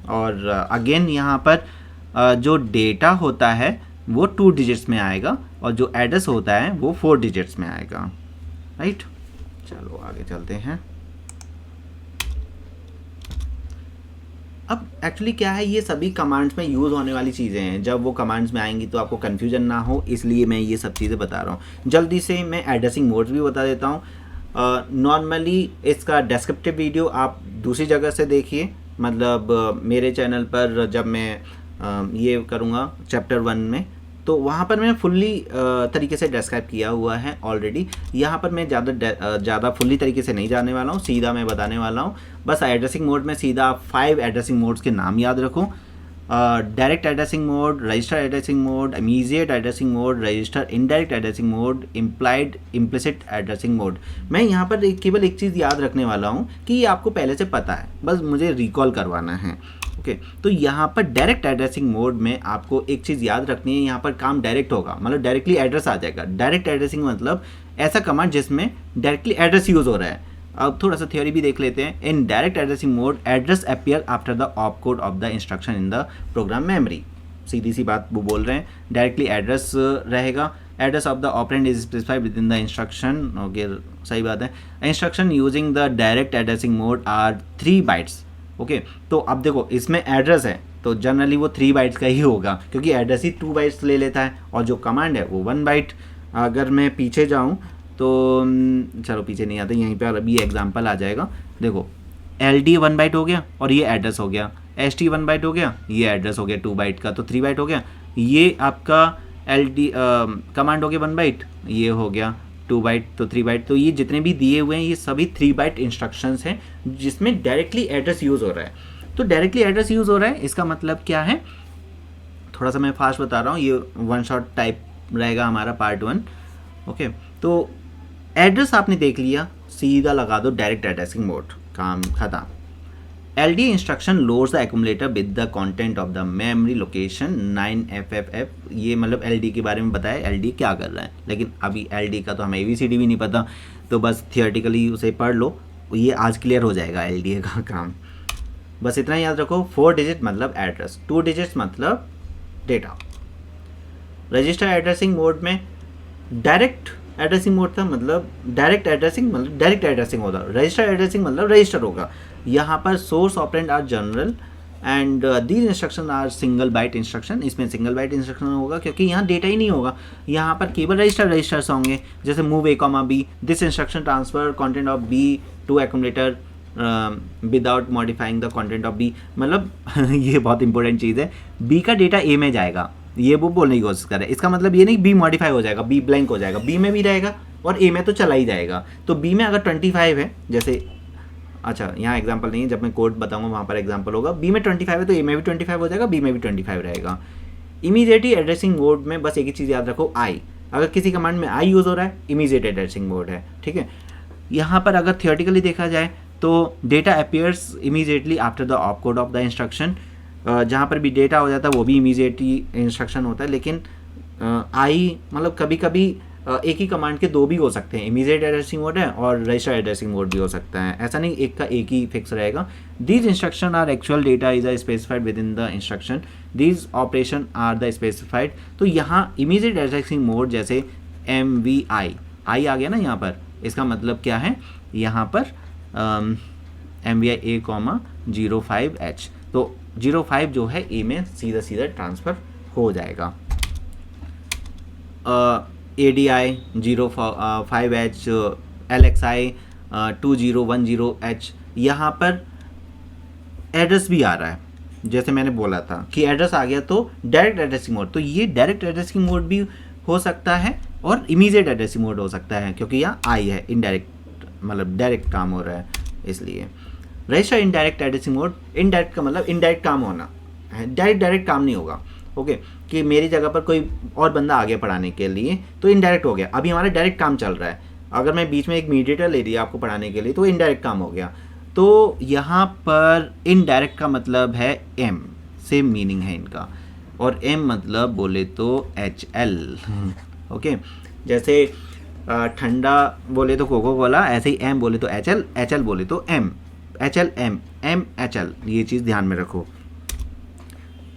S1: और अगेन यहाँ पर जो डेटा होता है वो 2 डिजिट्स में आएगा और जो एड्रेस होता है वो 4 डिजिट्स में आएगा, राइट। चलो आगे चलते हैं। अब एक्चुअली क्या है, ये सभी कमांड्स में यूज़ होने वाली चीज़ें हैं। जब वो कमांड्स में आएंगी तो आपको कन्फ्यूजन ना हो, इसलिए मैं ये सब चीज़ें बता रहा हूँ। जल्दी से मैं एड्रेसिंग मोड्स भी बता देता हूँ। नॉर्मली इसका डिस्क्रिप्टिव वीडियो आप दूसरी जगह से देखिए, मतलब मेरे चैनल पर जब मैं ये करूँगा चैप्टर 1 में, तो वहाँ पर मैं फुल्ली तरीके से डिस्क्राइब किया हुआ है ऑलरेडी। यहाँ पर मैं ज़्यादा फुल्ली तरीके से नहीं जाने वाला हूँ, सीधा मैं बताने वाला हूँ। बस एड्रेसिंग मोड में सीधा आप 5 एड्रेसिंग मोड्स के नाम याद रखो। Direct addressing mode, register addressing mode, immediate addressing mode, register indirect addressing mode, implied implicit addressing mode. मैं यहाँ पर केवल एक चीज़ याद रखने वाला हूँ कि ये आपको पहले से पता है, बस मुझे रिकॉल करवाना है। ओके तो यहाँ पर डायरेक्ट एड्रेसिंग मोड में आपको एक चीज़ याद रखनी है, यहाँ पर काम डायरेक्ट होगा, मतलब डायरेक्टली एड्रेस आ जाएगा। डायरेक्ट एड्रेसिंग मतलब ऐसा कमांड जिसमें डायरेक्टली एड्रेस यूज़ हो रहा है। अब थोड़ा सा थ्योरी भी देख लेते हैं। In direct addressing mode address appear after the opcode of the instruction in the program memory. सीधी सी बात वो बोल रहे हैं, डायरेक्टली एड्रेस रहेगा। Address of the operand is specified within the instruction. Okay सही बात है। Instruction using the direct addressing mode are 3 bytes. Okay तो अब देखो इसमें एड्रेस है तो जनरली वो 3 बाइट्स का ही होगा, क्योंकि एड्रेस ही 2 बाइट्स ले लेता है और जो कमांड है वो 1 बाइट। अगर मैं पीछे जाऊँ तो चलो पीछे नहीं आते, यहीं पर अभी एग्जांपल आ जाएगा। देखो LD 1 बाइट हो गया और ये एड्रेस हो गया, ST 1 बाइट हो गया, ये एड्रेस हो गया 2 बाइट का, तो 3 बाइट हो गया। ये आपका LD कमांड हो गया 1 बाइट, ये हो गया 2 बाइट, तो 3 बाइट। तो ये जितने भी दिए हुए हैं ये सभी 3 बाइट इंस्ट्रक्शंस हैं जिसमें डायरेक्टली एड्रेस यूज़ हो रहा है। तो डायरेक्टली एड्रेस यूज़ हो रहा है इसका मतलब क्या है, थोड़ा सा मैं फास्ट बता रहा हूँ, ये 1 शॉट टाइप रहेगा हमारा पार्ट 1। ओके तो एड्रेस आपने देख लिया, सीधा लगा दो डायरेक्ट एड्रेसिंग मोड, काम खत्म। LD instruction loads the accumulator with the content of the memory location 9FFF। ये मतलब LD के बारे में बताया, LD क्या कर रहा है, लेकिन अभी LD का तो हमें ABCD भी नहीं पता, तो बस थियोरेटिकली उसे पढ़ लो, ये आज क्लियर हो जाएगा LD का काम। बस इतना याद रखो, 4 डिजिट मतलब एड्रेस, 2 डिजिट्स मतलब डेटा। रजिस्टर एड्रेसिंग मोड में डायरेक्ट एड्रेसिंग मोड था, मतलब डायरेक्ट एड्रेसिंग मतलब डायरेक्ट एड्रेसिंग होगा, रजिस्टर एड्रेसिंग मतलब रजिस्टर होगा। यहाँ पर source operand are general and these instruction are single byte instruction. इसमें सिंगल बाइट इंस्ट्रक्शन होगा क्योंकि यहाँ डेटा ही नहीं होगा, यहाँ पर केवल रजिस्टर्स होंगे। जैसे move A, B, this instruction transfer content of B to accumulator without modifying the content of B। मतलब ये बहुत इंपॉर्टेंट चीज़ है, B का डेटा A में जाएगा, ये वो बोलने की कोशिश कर रहे हैं। इसका मतलब ये नहीं B मॉडिफाई हो जाएगा, B ब्लैंक हो जाएगा, B में भी रहेगा और A में तो चला ही जाएगा। तो B में अगर 25 है, जैसे अच्छा यहाँ एग्जांपल नहीं है, जब मैं कोड बताऊंगा वहाँ पर एग्जांपल होगा। B में 25 है तो A में भी 25 हो जाएगा, B में भी 25 रहेगा। इमीडिएटली एड्रेसिंग मोड में बस एक ही चीज़ याद रखो, I। अगर किसी कमांड में I यूज़ हो रहा है, इमीडिएट एड्रेसिंग मोड है, ठीक है। यहाँ पर अगर थियोरेटिकली देखा जाए तो data appears immediately after the opcode of the instruction. जहाँ पर भी डेटा हो जाता है वो भी इमीडिएटली इंस्ट्रक्शन होता है, लेकिन आई मतलब कभी कभी एक ही कमांड के 2 भी हो सकते हैं, इमीडिएट एड्रेसिंग मोड है और रजिस्टर एड्रेसिंग मोड भी हो सकता है, ऐसा नहीं एक का एक ही फिक्स रहेगा। These instruction are actual data is specified within the instruction, these operation are the specified. तो यहाँ इमीडिएट एड्रेसिंग मोड जैसे MVI आई आ गया ना यहाँ पर, इसका मतलब क्या है, यहाँ पर MVI A,05H, तो 05 जो है A में सीधा सीधा ट्रांसफ़र हो जाएगा। ADI 05H, LXI 2010H, यहाँ पर एड्रेस भी आ रहा है, जैसे मैंने बोला था कि एड्रेस आ गया तो डायरेक्ट एड्रेसिंग मोड। तो ये डायरेक्ट एड्रेसिंग मोड भी हो सकता है और इमीडिएट एड्रेसिंग मोड हो सकता है, क्योंकि यहाँ आई है, इनडायरेक्ट मतलब डायरेक्ट काम हो रहा है इसलिए। Register indirect addressing mode, indirect का मतलब इनडायरेक्ट काम होना है, डायरेक्ट काम नहीं होगा। ओके कि मेरी जगह पर कोई और बंदा आ गया पढ़ाने के लिए तो इनडायरेक्ट हो गया, अभी हमारा डायरेक्ट काम चल रहा है। अगर मैं बीच में एक मीडिएटर ले लिया आपको पढ़ाने के लिए तो इनडायरेक्ट काम हो गया। तो यहाँ पर इनडायरेक्ट का मतलब है M, सेम मीनिंग है इनका, और M मतलब बोले तो HL। ओके जैसे ठंडा बोले तो कोको कोला, ऐसे ही M बोले तो HL, HL बोले तो M, HL M, M HL, ये चीज़ ध्यान में रखो।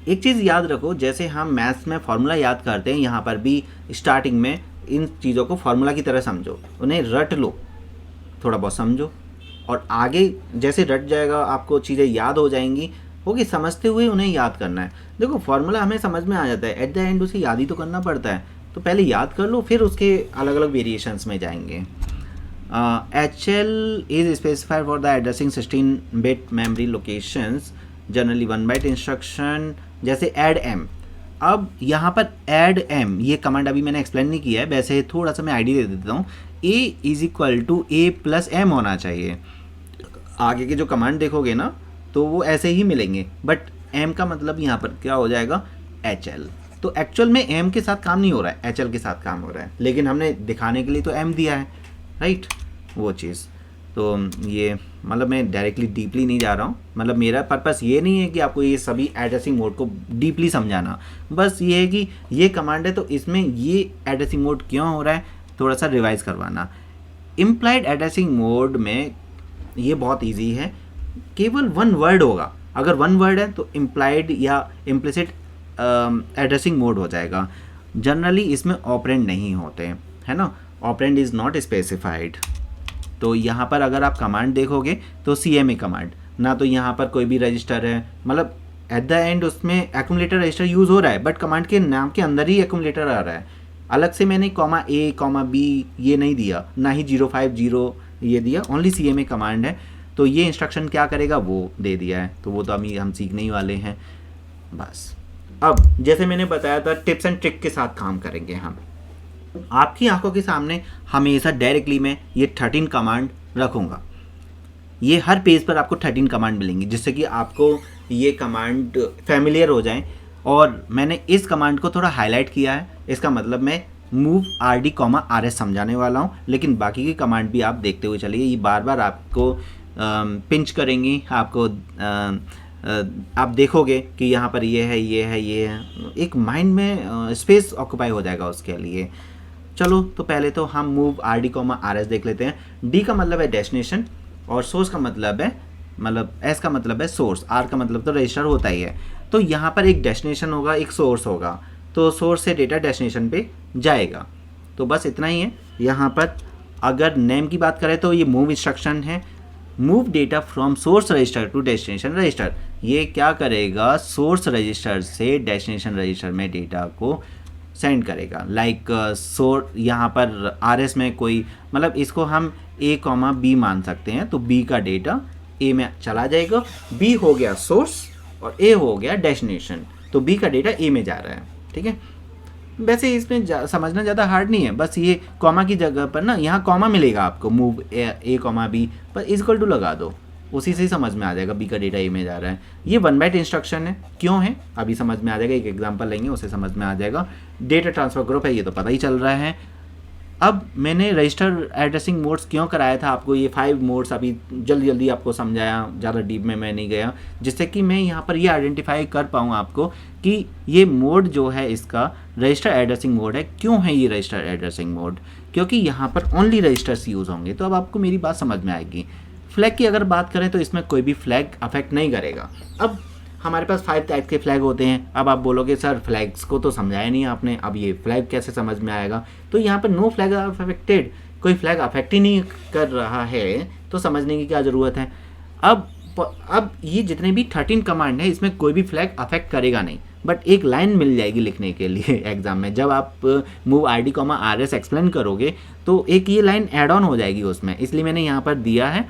S1: एक चीज़ याद रखो, जैसे हम मैथ्स में फार्मूला याद करते हैं, यहाँ पर भी स्टार्टिंग में इन चीज़ों को फार्मूला की तरह समझो, उन्हें रट लो, थोड़ा बहुत समझो, और आगे जैसे रट जाएगा आपको चीज़ें याद हो जाएंगी। ओके समझते हुए उन्हें याद करना है। देखो फार्मूला हमें समझ में आ जाता है, एट द एंड उसे याद ही तो करना पड़ता है, तो पहले याद कर लो फिर उसके अलग अलग वेरिएशंस में जाएंगे। HL is specified for the addressing 16-bit memory locations, generally 1 byte instruction. जैसे ऐड M, अब यहाँ पर ऐड M ये कमांड अभी मैंने एक्सप्लेन नहीं किया है, वैसे थोड़ा सा मैं आईडी दे देता हूँ। A = A + M होना चाहिए। आगे के जो कमांड देखोगे ना तो वो ऐसे ही मिलेंगे, बट एम का मतलब यहाँ पर क्या हो जाएगा, एच एल। तो एक्चुअल में एम के साथ काम नहीं हो रहा है, एच एल के साथ काम हो रहा है, लेकिन हमने दिखाने के लिए तो एम दिया है, राइट, वो चीज़। तो ये मतलब मैं डायरेक्टली डीपली नहीं जा रहा हूँ, मतलब मेरा पर्पस ये नहीं है कि आपको ये सभी एड्रेसिंग मोड को डीपली समझाना, बस ये है कि ये कमांड है तो इसमें ये एड्रेसिंग मोड क्यों हो रहा है थोड़ा सा रिवाइज करवाना। इम्प्लाइड एड्रेसिंग मोड में ये बहुत ईजी है, केवल वन वर्ड होगा, अगर वन वर्ड है तो इम्प्लाइड या इम्प्लिसिट एड्रेसिंग मोड हो जाएगा। जनरली इसमें ऑपरेंड नहीं होते, है ना, ऑपरेंड इज़ नॉट स्पेसिफाइड। तो यहाँ पर अगर आप कमांड देखोगे तो CMA कमांड, ना तो यहाँ पर कोई भी रजिस्टर है, मतलब एट द एंड उसमें एक्यूमुलेटर रजिस्टर यूज़ हो रहा है, बट कमांड के नाम के अंदर ही एक्यूमुलेटर आ रहा है। अलग से मैंने A, B ये नहीं दिया, ना ही 050 ये दिया, ओनली CMA कमांड है। तो ये इंस्ट्रक्शन क्या करेगा वो दे दिया है, तो वो तो अभी हम सीखने ही वाले हैं बस। अब जैसे मैंने बताया था टिप्स एंड ट्रिक के साथ काम करेंगे हम। आपकी आंखों के सामने हमेशा डायरेक्टली मैं ये 13 कमांड रखूँगा, ये हर पेज पर आपको 13 कमांड मिलेंगी, जिससे कि आपको ये कमांड फैमिलियर हो जाएं। और मैंने इस कमांड को थोड़ा हाईलाइट किया है, इसका मतलब मैं मूव RD, RS समझाने वाला हूँ, लेकिन बाकी की कमांड भी आप देखते हुए चलिए, ये बार बार आपको पिंच करेंगी, आपको आप देखोगे कि यहाँ पर ये है, ये है, ये है, एक माइंड में स्पेस ऑक्यूपाई हो जाएगा उसके लिए। चलो तो पहले तो हम मूव RD, RS देख लेते हैं। D का मतलब है डेस्टिनेशन, और सोर्स का मतलब है, मतलब S का मतलब है सोर्स, R का मतलब तो रजिस्टर होता ही है। तो यहाँ पर एक डेस्टिनेशन होगा, एक सोर्स होगा, तो सोर्स से डेटा डेस्टिनेशन पे जाएगा। तो बस इतना ही है। यहाँ पर अगर नेम की बात करें तो ये मूव इंस्ट्रक्शन है, move data from source register to destination register. ये क्या करेगा, सोर्स रजिस्टर से डेस्टिनेशन रजिस्टर में डेटा को सेंड करेगा। लाइक यहाँ पर RS में कोई, मतलब इसको हम A, B मान सकते हैं, तो B का डेटा A में चला जाएगा, B हो गया सोर्स और A हो गया डेस्टिनेशन, तो B का डेटा A में जा रहा है, ठीक है। वैसे इसमें समझना ज़्यादा हार्ड नहीं है, बस ये कॉमा की जगह पर ना यहाँ कॉमा मिलेगा आपको, मूव A, B पर इक्वल टू लगा दो, उसी से ही समझ में आ जाएगा B का डेटा A में जा रहा है। ये 1 बाइट इंस्ट्रक्शन है, क्यों है अभी समझ में आ जाएगा, एक एग्जांपल लेंगे उससे समझ में आ जाएगा। डेटा ट्रांसफर ग्रुप है, ये तो पता ही चल रहा है। अब मैंने रजिस्टर एड्रेसिंग मोड्स क्यों कराया था आपको, ये 5 मोड्स अभी जल्दी जल्दी आपको समझाया, ज़्यादा डीप में मैं नहीं गया, जिससे कि मैं यहाँ पर ये आइडेंटिफाई कर पाऊँ आपको कि ये मोड जो है इसका रजिस्टर एड्रेसिंग मोड है। क्यों है ये रजिस्टर एड्रेसिंग मोड, क्योंकि यहाँ पर ओनली रजिस्टर्स यूज़ होंगे। तो अब आपको मेरी बात समझ में आएगी। फ्लैग की अगर बात करें तो इसमें कोई भी फ्लैग अफेक्ट नहीं करेगा। अब हमारे पास 5 टाइप के फ्लैग होते हैं। अब आप बोलोगे सर फ्लैग्स को तो समझाया नहीं आपने, अब ये फ्लैग कैसे समझ में आएगा। तो यहाँ पर नो फ्लैग आर अफेक्टेड, कोई फ्लैग अफेक्ट ही नहीं कर रहा है तो समझने की क्या ज़रूरत है। अब ये जितने भी 13 कमांड है इसमें कोई भी फ्लैग अफेक्ट करेगा नहीं, बट एक लाइन मिल जाएगी लिखने के लिए एग्जाम में। जब आप मूव RD, RS एक्सप्लेन करोगे तो एक ये लाइन ऐड ऑन हो जाएगी उसमें, इसलिए मैंने यहाँ पर दिया है,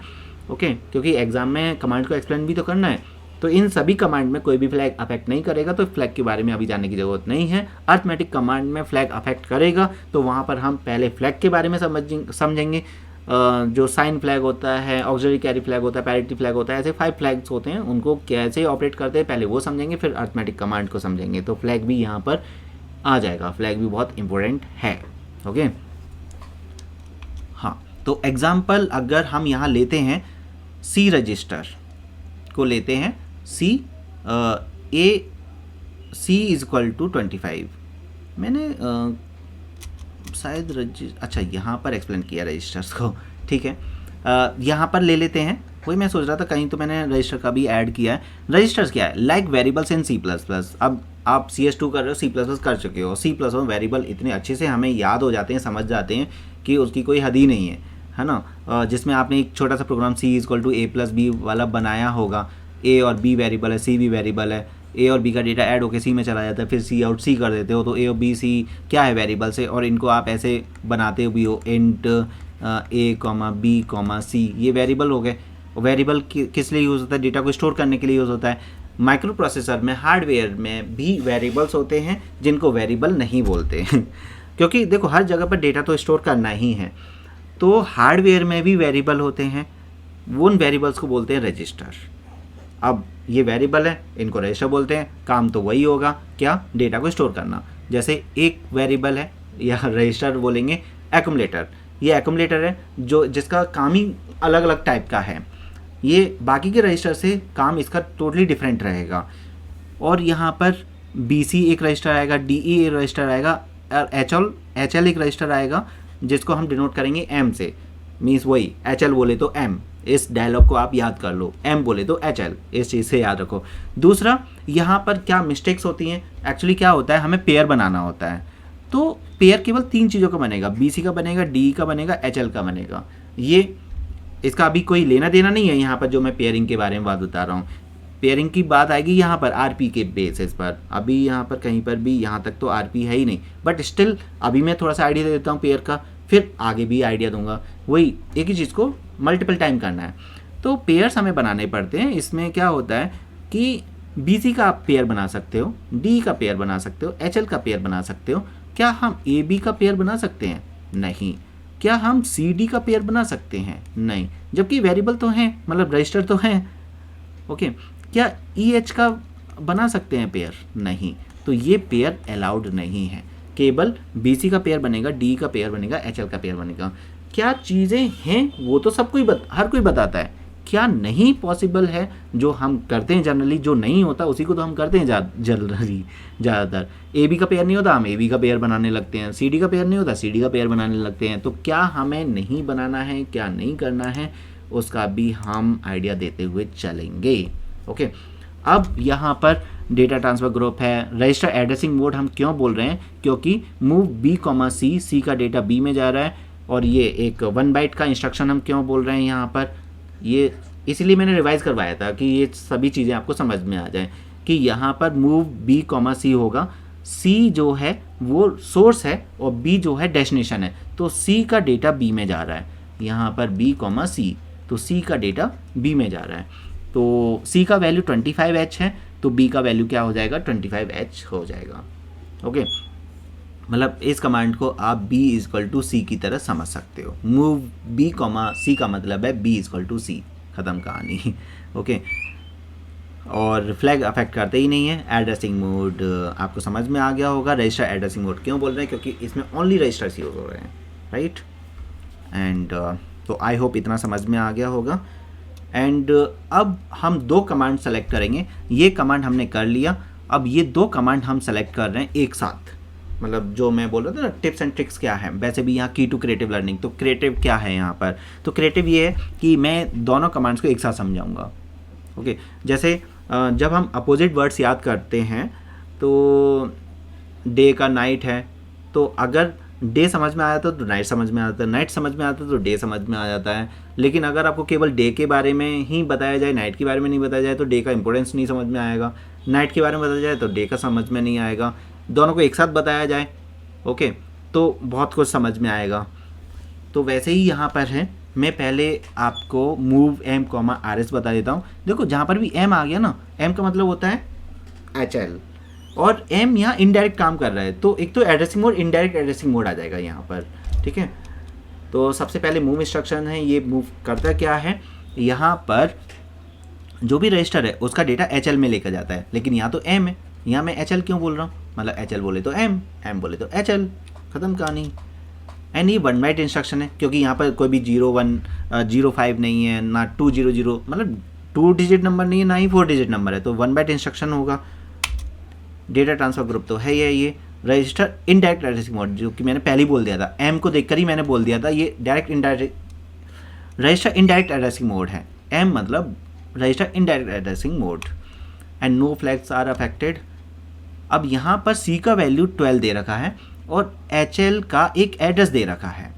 S1: ओके, क्योंकि एग्जाम में कमांड को एक्सप्लेन भी तो करना है। तो इन सभी कमांड में कोई भी फ्लैग अफेक्ट नहीं करेगा, तो फ्लैग के बारे में अभी जानने की ज़रूरत नहीं है। अर्थमेटिक कमांड में फ्लैग अफेक्ट करेगा, तो वहाँ पर हम पहले फ्लैग के बारे में समझेंगे। जो साइन फ्लैग होता है, ऑक्सिलरी कैरी फ्लैग होता है, पैरिटी फ्लैग होता है, ऐसे 5 फ्लैग्स होते हैं, उनको कैसे ऑपरेट करते हैं पहले वो समझेंगे, फिर अर्थमेटिक कमांड को समझेंगे। तो फ्लैग भी यहाँ पर आ जाएगा, फ्लैग भी बहुत इंपॉर्टेंट है, ओके। हाँ, तो एग्जाम्पल अगर हम यहाँ लेते हैं C रजिस्टर को लेते हैं, C इज इक्वल टू 25। मैंने शायद अच्छा यहाँ पर एक्सप्लेन किया रजिस्टर्स को, ठीक है। यहाँ पर ले लेते हैं, वही मैं सोच रहा था कहीं तो मैंने रजिस्टर का भी ऐड किया है। रजिस्टर्स क्या है, लाइक वेरिएबल्स इन C++। अब आप CS2 कर रहे हो, C++ कर चुके हो, C++ वेरिएबल इतने अच्छे से हमें याद हो जाते हैं, समझ जाते हैं कि उसकी कोई हद ही नहीं है ना। जिसमें आपने एक छोटा सा प्रोग्राम C = A+B वाला बनाया होगा, A और B वेरिएबल है, C भी वेरिएबल है, A और B का डेटा ऐड होकर C में चला जाता है, फिर C आउट C कर देते हो, तो A और B C क्या है वेरिएबल से, और इनको आप ऐसे बनाते भी हो, इंट A, B, C, ये वेरिएबल हो गए। वेरिएबल किस लिए यूज़ होता है, डेटा को स्टोर करने के लिए यूज़ होता है। माइक्रो प्रोसेसर में, हार्डवेयर में भी वेरिएबल्स होते हैं जिनको वेरिएबल नहीं बोलते क्योंकि देखो हर जगह पर डेटा तो स्टोर करना ही है, तो हार्डवेयर में भी वेरिएबल होते हैं, उन वेरिएबल्स को बोलते हैं रजिस्टर। अब ये वेरिएबल है, इनको रजिस्टर बोलते हैं, काम तो वही होगा, क्या, डेटा को स्टोर करना। जैसे एक वेरिएबल है या रजिस्टर बोलेंगे एक्यूमुलेटर, ये एक्यूमुलेटर है जो जिसका काम ही अलग अलग टाइप का है, ये बाकी के रजिस्टर से काम इसका टोटली डिफरेंट रहेगा। और यहाँ पर BC एक रजिस्टर आएगा, DE एक रजिस्टर आएगा और HL एक रजिस्टर आएगा जिसको हम डिनोट करेंगे M से, मीन्स वही HL बोले तो M, इस डायलॉग को आप याद कर लो, M बोले तो HL, इस चीज़ से याद रखो। दूसरा, यहाँ पर क्या मिस्टेक्स होती हैं, एक्चुअली क्या होता है, हमें पेयर बनाना होता है, तो पेयर केवल 3 चीज़ों का बनेगा, BC का बनेगा, DE का बनेगा, HL का बनेगा। ये इसका अभी कोई लेना देना नहीं है यहाँ पर जो मैं पेयरिंग के बारे में बात बता रहा हूँ। पेयरिंग की बात आएगी यहाँ पर RP के बेसिस पर, अभी यहाँ पर कहीं पर भी यहाँ तक तो RP है ही नहीं, बट स्टिल अभी मैं थोड़ा सा आइडिया दे देता हूँ पेयर का, फिर आगे भी आइडिया दूंगा। वही एक ही चीज़ को मल्टीपल टाइम करना है, तो पेयर्स हमें बनाने पड़ते हैं। इसमें क्या होता है कि BC का आप पेयर बना सकते हो, DE का पेयर बना सकते हो, HL का पेयर बना सकते हो। क्या हम AB का पेयर बना सकते हैं? नहीं। क्या हम CD का पेयर बना सकते हैं? नहीं, जबकि वेरिएबल तो हैं, मतलब रजिस्टर तो हैं। ओके, क्या EH का बना सकते हैं पेयर? नहीं। तो ये पेयर अलाउड नहीं है, केवल BC का पेयर बनेगा, DE का पेयर बनेगा, HL का पेयर बनेगा। क्या चीज़ें हैं वो तो सब कोई हर कोई बताता है, क्या नहीं पॉसिबल है जो हम करते हैं जनरली, जो नहीं होता उसी को तो हम करते हैं जनरली ज़्यादातर। AB का पेयर नहीं होता, हम AB का पेयर बनाने लगते हैं, CD का पेयर नहीं होता, CD का पेयर बनाने लगते हैं। तो क्या हमें नहीं बनाना है, क्या नहीं करना है, उसका भी हम आइडिया देते हुए चलेंगे। ओके, अब यहाँ पर डेटा ट्रांसफ़र ग्रुप है। रजिस्टर एड्रेसिंग मोड हम क्यों बोल रहे हैं, क्योंकि मूव B, C का डेटा B में जा रहा है, और ये एक 1 बाइट का इंस्ट्रक्शन हम क्यों बोल रहे हैं यहाँ पर, ये इसलिए मैंने रिवाइज़ करवाया था कि ये सभी चीज़ें आपको समझ में आ जाएं कि यहाँ पर मूव B, C होगा। C जो है वो सोर्स है और B जो है डेस्टिनेशन है, तो C का डेटा B में जा रहा है, यहाँ पर B, C, तो C का डेटा B में जा रहा है। तो C का वैल्यू 25H है, तो B का वैल्यू क्या हो जाएगा, 25H हो जाएगा। ओके, मतलब इस कमांड को आप B = C की तरह समझ सकते हो। मूव B, C का मतलब है B = C, ख़त्म कहानी। ओके, और फ्लैग अफेक्ट करते ही नहीं है। एड्रेसिंग मोड आपको समझ में आ गया होगा। रजिस्टर एड्रेसिंग मोड क्यों बोल रहे हैं, क्योंकि इसमें ओनली रजिस्टर्स यूज़ हो रहे हैं, राइट। एंड तो आई होप इतना समझ में आ गया होगा। एंड अब हम 2 कमांड सेलेक्ट करेंगे। ये कमांड हमने कर लिया, अब ये 2 कमांड हम सेलेक्ट कर रहे हैं एक साथ। मतलब जो मैं बोल रहा था ना, टिप्स एंड ट्रिक्स क्या है, वैसे भी यहाँ की टू क्रिएटिव लर्निंग। तो क्रिएटिव क्या है यहाँ पर, तो क्रिएटिव ये है कि मैं दोनों कमांड्स को एक साथ समझाऊंगा। ओके, जैसे जब हम अपोजिट वर्ड्स याद करते हैं, तो डे का नाइट है, तो अगर डे समझ में आ जाता है तो नाइट समझ में आ जाता है, नाइट समझ में आता है तो डे समझ में आ जाता है। लेकिन अगर आपको केवल डे के बारे में ही बताया जाए, नाइट के बारे में नहीं बताया जाए, तो डे का इंपॉर्टेंस नहीं समझ में आएगा। नाइट के बारे में बताया जाए तो डे का समझ में नहीं आएगा। दोनों को एक साथ बताया जाए, ओके, तो बहुत कुछ समझ में आएगा। तो वैसे ही यहाँ पर है, मैं पहले आपको मूव M, RS बता देता हूँ। देखो जहाँ पर भी M आ गया ना, M का मतलब होता है HL, और M यहाँ इनडायरेक्ट काम कर रहा है, तो एक तो addressing mode, indirect addressing mode आ जाएगा यहाँ पर, ठीक है। तो सबसे पहले मूव इंस्ट्रक्शन है, ये मूव करता क्या है, यहाँ पर जो भी रजिस्टर है उसका डेटा HL में लेकर जाता है, लेकिन यहाँ तो M है, यहाँ मैं HL क्यों बोल रहा हूँ, मतलब HL बोले तो M बोले तो HL, ख़त्म कहानी। एंड ये 1 बाइट इंस्ट्रक्शन है, क्योंकि यहाँ पर कोई भी 01, 05 नहीं है, ना 200, मतलब 2 डिजिट नंबर नहीं है, ना ही 4 डिजिट नंबर है, तो 1 बाइट इंस्ट्रक्शन होगा। डेटा ट्रांसफ़र ग्रुप तो है ये रजिस्टर इनडायरेक्ट एड्रेसिंग मोड, जो कि मैंने पहले ही बोल दिया था, M को देखकर ही मैंने बोल दिया था, ये direct indirect register indirect addressing mode है। M मतलब register indirect addressing mode. And no flags are affected. अब यहाँ पर C का वैल्यू 12 दे रखा है और HL का एक एड्रेस दे रखा है,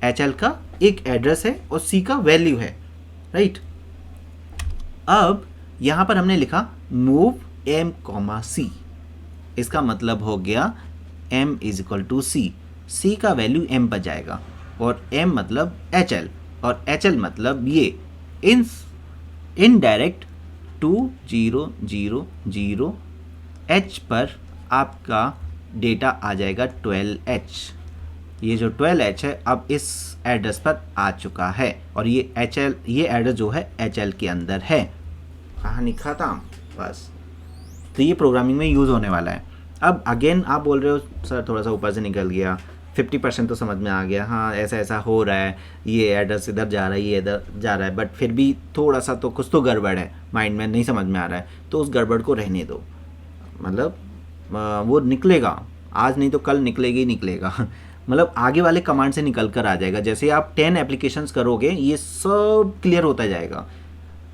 S1: HL का एक एड्रेस है और C का वैल्यू है, राइट। अब यहाँ पर हमने लिखा मूव M, C, इसका मतलब हो गया M = C, C का वैल्यू M पर जाएगा, और M मतलब HL, और HL मतलब ये इनडायरेक्ट 2000 H पर आपका डेटा आ जाएगा 12H। ये जो 12H है अब इस एड्रेस पर आ चुका है, और ये HL, ये एड्रेस जो है HL के अंदर है। कहानी ख़त्म बस। तो ये प्रोग्रामिंग में यूज़ होने वाला है। अब अगेन आप बोल रहे हो सर थोड़ा सा ऊपर से निकल गया, 50% तो समझ में आ गया, हाँ ऐसा ऐसा हो रहा है, ये एड्रेस इधर जा रहा है, ये इधर जा रहा है, बट फिर भी थोड़ा सा तो कुछ तो गड़बड़ है, माइंड में नहीं समझ में आ रहा है, तो उस गड़बड़ को रहने दो। मतलब वो निकलेगा, आज नहीं तो कल निकलेगा ही निकलेगा। मतलब आगे वाले कमांड से निकल कर आ जाएगा। जैसे आप 10 एप्लीकेशंस करोगे ये सब क्लियर होता जाएगा।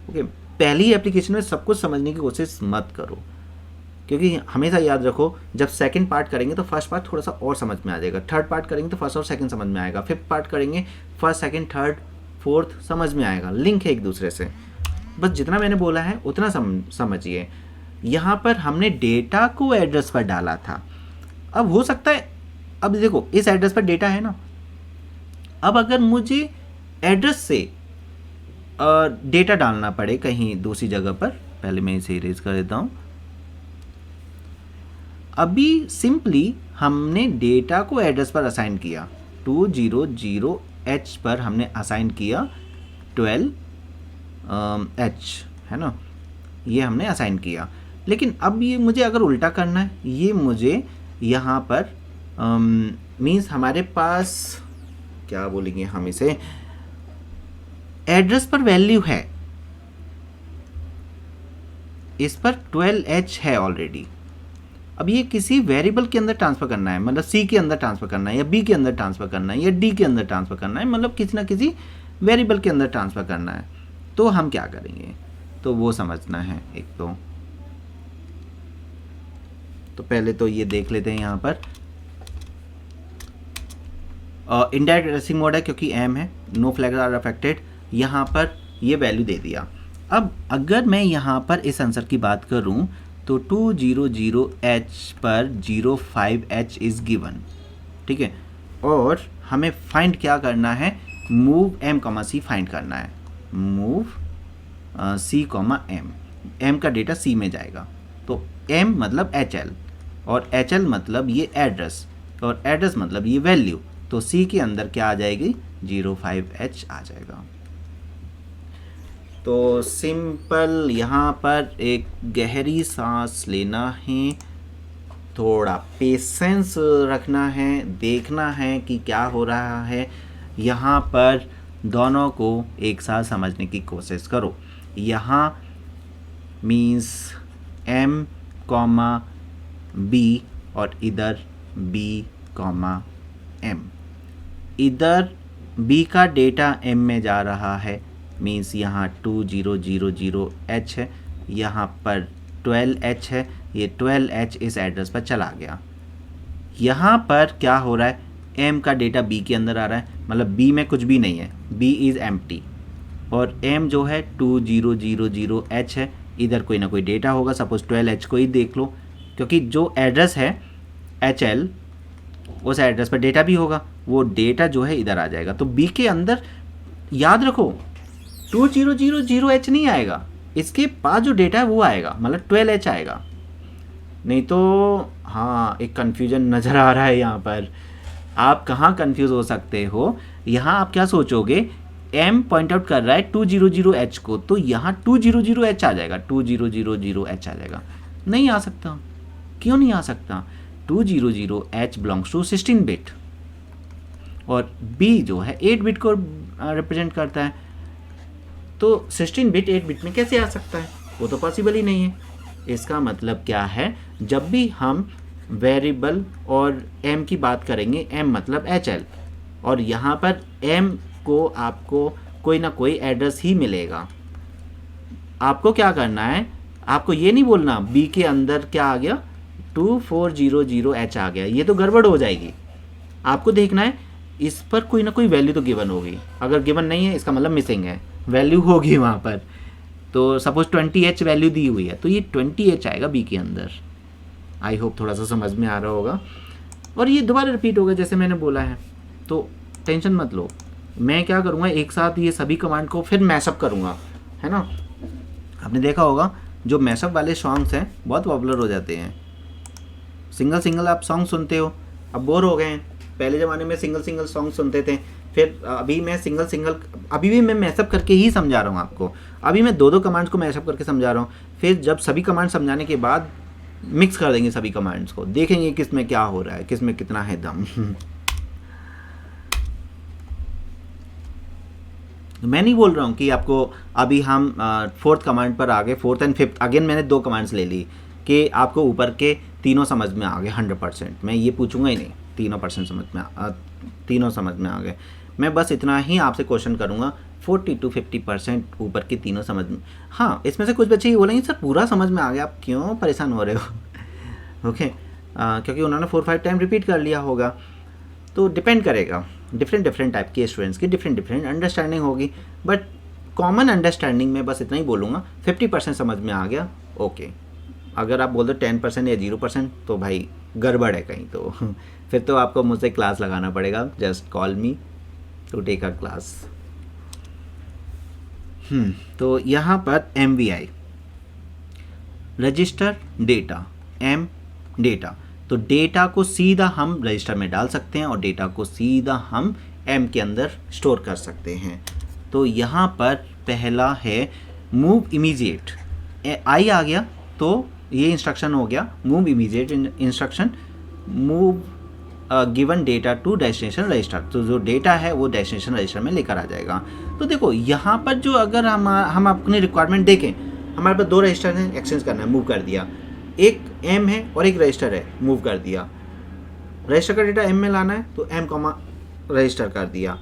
S1: ओके, पहली एप्लीकेशन में सब कुछ समझने की कोशिश मत करो, क्योंकि हमेशा याद रखो जब सेकंड पार्ट करेंगे तो फर्स्ट पार्ट थोड़ा सा और समझ में आ जाएगा, थर्ड पार्ट करेंगे तो फर्स्ट और सेकंड समझ में आएगा, फिफ्थ पार्ट करेंगे फर्स्ट सेकंड थर्ड फोर्थ समझ में आएगा, लिंक है एक दूसरे से। बस जितना मैंने बोला है उतना समझिए। यहाँ पर हमने डेटा को एड्रेस पर डाला था। अब हो सकता है, अब देखो इस एड्रेस पर डेटा है ना, अब अगर मुझे एड्रेस से डेटा डालना पड़े कहीं दूसरी जगह पर, पहले मैं इसे इरेज कर देता हूँ। अभी सिंपली हमने डेटा को एड्रेस पर असाइन किया, 200H पर हमने असाइन किया 12H, है ना, ये हमने असाइन किया। लेकिन अब ये मुझे अगर उल्टा करना है, ये मुझे यहाँ पर मीन्स हमारे पास क्या बोलेंगे हम इसे, एड्रेस पर वैल्यू है, इस पर 12H है ऑलरेडी। अब ये किसी वेरिएबल के अंदर ट्रांसफ़र करना है, मतलब C के अंदर ट्रांसफ़र करना है, या B के अंदर ट्रांसफ़र करना है, या D के अंदर ट्रांसफ़र करना है, मतलब किसी ना किसी वेरिएबल के अंदर ट्रांसफ़र करना है। तो हम क्या करेंगे, तो वो समझना है एक तो पहले तो ये देख लेते हैं। यहाँ पर इनडायरेक्ट एड्रेसिंग मोड है क्योंकि M है, नो फ्लैग्स आर अफेक्टेड, यहाँ पर ये वैल्यू दे दिया। अब अगर मैं यहाँ पर इस आंसर की बात करूँ तो 200H पर 05H इज़ गिवन, ठीक है। और हमें फाइंड क्या करना है, मूव M, C फाइंड करना है, मूव C, M, M का डेटा C में जाएगा, तो M मतलब HL, और HL मतलब ये एड्रेस, और एड्रेस मतलब ये वैल्यू, तो C के अंदर क्या आ जाएगी, 05H आ जाएगा। तो सिंपल यहाँ पर एक गहरी सांस लेना है, थोड़ा पेशेंस रखना है, देखना है कि क्या हो रहा है। यहाँ पर दोनों को एक साथ समझने की कोशिश करो। यहाँ मीन्स M, B और इधर B, M, इधर B का डेटा M में जा रहा है, मीन्स यहाँ 2000H है, यहाँ पर 12H है, ये 12H इस एड्रेस पर चला गया। यहाँ पर क्या हो रहा है, M का डेटा B के अंदर आ रहा है, मतलब B में कुछ भी नहीं है, B इज़ एम्प्टी, और M जो है 2000H है, इधर कोई ना कोई डेटा होगा, सपोज 12H को ही देख लो, क्योंकि जो एड्रेस है HL उस एड्रेस पर डेटा भी होगा, वो डेटा जो है इधर आ जाएगा। तो B के अंदर याद रखो 2000H नहीं आएगा, इसके पास जो डेटा है वो आएगा, मतलब 12H आएगा। नहीं तो हाँ, एक कन्फ्यूजन नज़र आ रहा है यहाँ पर, आप कहाँ कन्फ्यूज़ हो सकते हो। यहाँ आप क्या सोचोगे, M पॉइंट आउट कर रहा है 200H को, तो यहाँ 200H आ जाएगा, 2000H आ जाएगा। नहीं आ सकता, क्यों नहीं आ सकता, 200H बिलोंग्स टू 16 बिट, और B जो है 8 बिट को रिप्रेजेंट करता है, तो 16 बिट 8 बिट में कैसे आ सकता है, वो तो पॉसिबल ही नहीं है। इसका मतलब क्या है, जब भी हम वेरिएबल और M की बात करेंगे, M मतलब HL, और यहाँ पर M को आपको कोई ना कोई एड्रेस ही मिलेगा। आपको क्या करना है, आपको ये नहीं बोलना B के अंदर क्या आ गया, 2400H आ गया, ये तो गड़बड़ हो जाएगी। आपको देखना है इस पर कोई ना कोई वैल्यू तो गिवन होगी, अगर गिवन नहीं है इसका मतलब मिसिंग है, वैल्यू होगी वहाँ पर। तो सपोज 20H वैल्यू दी हुई है, तो ये 20H आएगा B के अंदर। आई होप थोड़ा सा समझ में आ रहा होगा, और ये दोबारा रिपीट होगा जैसे मैंने बोला है, तो टेंशन मत लो। मैं क्या करूँगा, एक साथ ये सभी कमांड को फिर मैशअप करूँगा, है ना। आपने देखा होगा जो मैशअप वाले सॉन्ग्स हैं बहुत पॉपुलर हो जाते हैं, सिंगल सिंगल आप सॉन्ग सुनते हो, अब बोर हो गए हैं। पहले ज़माने में सिंगल सिंगल सॉन्ग सुनते थे, फिर अभी मैं सिंगल अभी भी मैं मैशअप करके ही समझा रहा हूँ आपको, अभी मैं दो कमांड्स को मैशअप करके समझा रहा हूँ। फिर जब सभी कमांड समझाने के बाद मिक्स कर देंगे सभी कमांड्स को, देखेंगे किस में क्या हो रहा है, किस में कितना है दम। मैं नहीं बोल रहा हूँ कि आपको अभी हम फोर्थ कमांड पर आ गए, फोर्थ एंड फिफ्थ अगेन मैंने दो कमांड्स ले ली कि आपको ऊपर के तीनों समझ में आ गए 100%। मैं ये पूछूंगा ही नहीं तीनों परसेंट समझ में तीनों समझ में आ गए। मैं बस इतना ही आपसे क्वेश्चन करूँगा 40 to 50% ऊपर के तीनों समझ में। हाँ, इसमें से कुछ बच्चे ये बोलेंगे सर पूरा समझ में आ गया, आप क्यों परेशान हो रहे हो? ओके, क्योंकि उन्होंने 4-5 टाइम रिपीट कर लिया होगा। तो डिपेंड करेगा, डिफरेंट टाइप के स्टूडेंट्स की डिफरेंट अंडरस्टैंडिंग होगी, बट कॉमन अंडरस्टैंडिंग में बस इतना ही बोलूँगा 50% समझ में आ गया, ओके। अगर आप बोल दो 10% या 0% तो भाई गड़बड़ है कहीं, तो फिर तो आपको मुझसे क्लास लगाना पड़ेगा। Just call me to take a class. तो यहाँ पर MVI register data, M data, तो डेटा को सीधा हम रजिस्टर में डाल सकते हैं और डेटा को सीधा हम M के अंदर स्टोर कर सकते हैं। तो यहाँ पर पहला है मूव इमीडिएट, I आ गया तो ये इंस्ट्रक्शन हो गया move immediate instruction, move given data to destination register. तो जो डेटा है वो डेस्टिनेशन रजिस्टर में लेकर आ जाएगा। तो देखो यहाँ पर जो अगर हम अपनी रिक्वायरमेंट देखें, हमारे पास दो रजिस्टर हैं, एक्सचेंज करना है, मूव कर दिया, एक M है और एक रजिस्टर है, मूव कर दिया। रजिस्टर का डेटा M में लाना है तो M कॉमा रजिस्टर कर दिया,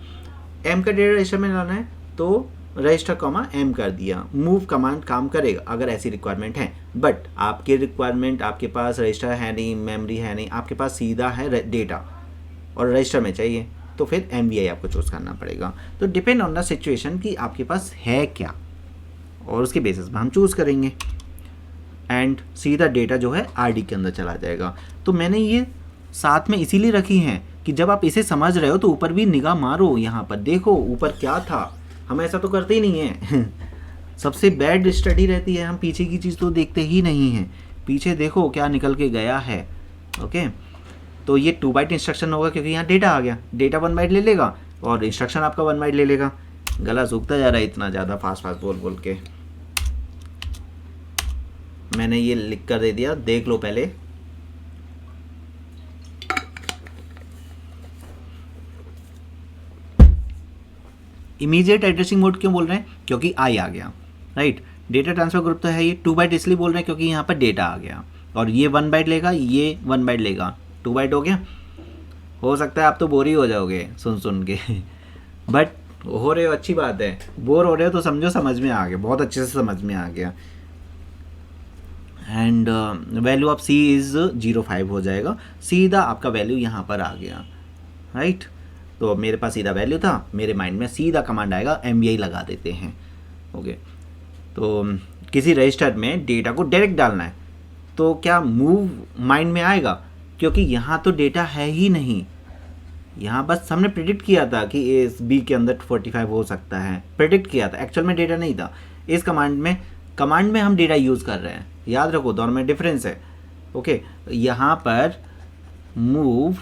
S1: M का डेटा रजिस्टर में लाना है तो रजिस्टर कॉमा M कर दिया। मूव कमांड काम करेगा अगर ऐसी रिक्वायरमेंट है, बट आपकी रिक्वायरमेंट, आपके पास रजिस्टर है नहीं, मेमोरी है नहीं, आपके पास सीधा है डेटा और रजिस्टर में चाहिए, तो फिर MVI आपको चूज़ करना पड़ेगा। तो डिपेंड ऑन द सिचुएशन कि आपके पास है क्या, और उसके बेसिस पर हम चूज़ करेंगे, एंड सीधा डेटा जो है RD के अंदर चला जाएगा। तो मैंने ये साथ में इसीलिए रखी हैं कि जब आप इसे समझ रहे हो तो ऊपर भी निगाह मारो, यहाँ पर देखो ऊपर क्या था। हम ऐसा तो करते ही नहीं है। सबसे बैड स्टडी रहती है, हम पीछे की चीज़ तो देखते ही नहीं हैं, पीछे देखो क्या निकल के गया है। ओके, तो ये 2 बाइट इंस्ट्रक्शन होगा क्योंकि यहाँ डेटा आ गया, डेटा 1 बाइट ले लेगा और इंस्ट्रक्शन आपका 1 बाइट ले लेगा। गला सूखता जा रहा है इतना ज़्यादा फास्ट बोल के, मैंने ये लिख कर दे दिया, देख लो पहले। इमीडिएट एड्रेसिंग मोड क्यों बोल रहे हैं? क्योंकि I आ गया, राइट। डेटा ट्रांसफर ग्रुप तो है ये 2 बाइट इसलिए बोल रहे हैं क्योंकि यहाँ पर डेटा आ गया, और ये 1 बाइट लेगा, ये 1 बाइट लेगा, 2 बाइट हो गया। हो सकता है आप तो बोर ही हो जाओगे सुन के, बट हो रहे हो अच्छी बात है, बोर हो रहे हो तो समझो समझ में आ गया, बहुत अच्छे से समझ में आ गया। And value of C is 0.5 हो जाएगा, सीधा आपका वैल्यू यहाँ पर आ गया, राइट। तो मेरे पास सीधा वैल्यू था, मेरे माइंड में सीधा कमांड आएगा MVI लगा देते हैं। ओके, तो किसी रजिस्टर में डेटा को डायरेक्ट डालना है तो क्या मूव माइंड में आएगा? क्योंकि यहाँ तो डेटा है ही नहीं, यहाँ बस हमने प्रेडिक्ट किया था कि इस B के अंदर 45 हो सकता है, प्रेडिक्ट किया था, एक्चुअल में डेटा नहीं था। इस कमांड में हम डेटा यूज़ कर रहे हैं, याद रखो दोनों में डिफरेंस है। ओके, यहाँ पर मूव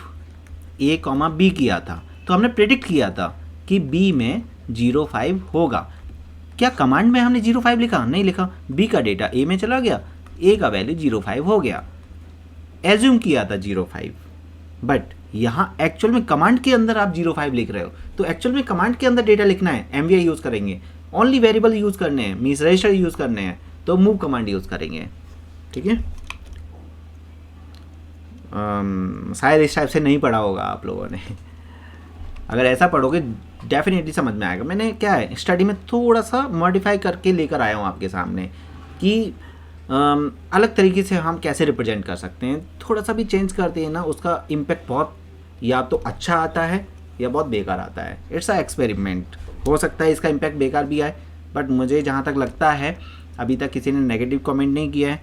S1: A, B किया था तो हमने प्रेडिक्ट किया था कि B में 0.5 होगा। क्या कमांड में हमने 0.5 लिखा? नहीं लिखा। B का डेटा A में चला गया, A का वैल्यू 0.5 हो गया, एज्यूम किया था 0.5, बट यहाँ एक्चुअल में कमांड के अंदर आप 0.5 लिख रहे हो, तो एक्चुअल में कमांड के अंदर डेटा लिखना है, MVI यूज़ करेंगे, ओनली वेरिएबल यूज़ करने हैं, मीन्स रजिस्टर यूज़ करने हैं, तो मूव कमांड यूज़ करेंगे। ठीक है, शायद इस टाइप से नहीं पढ़ा होगा आप लोगों ने, अगर ऐसा पढ़ोगे डेफिनेटली समझ में आएगा। मैंने क्या है स्टडी में थोड़ा सा मॉडिफाई करके लेकर आया हूँ आपके सामने कि अलग तरीके से हम कैसे रिप्रेजेंट कर सकते हैं, थोड़ा सा भी चेंज करते हैं ना, उसका इम्पैक्ट बहुत या तो अच्छा आता है या बहुत बेकार आता है। इट्स अ एक्सपेरिमेंट, हो सकता है इसका इम्पैक्ट बेकार भी आए, बट मुझे जहाँ तक लगता है अभी तक किसी ने नेगेटिव कमेंट नहीं किया है,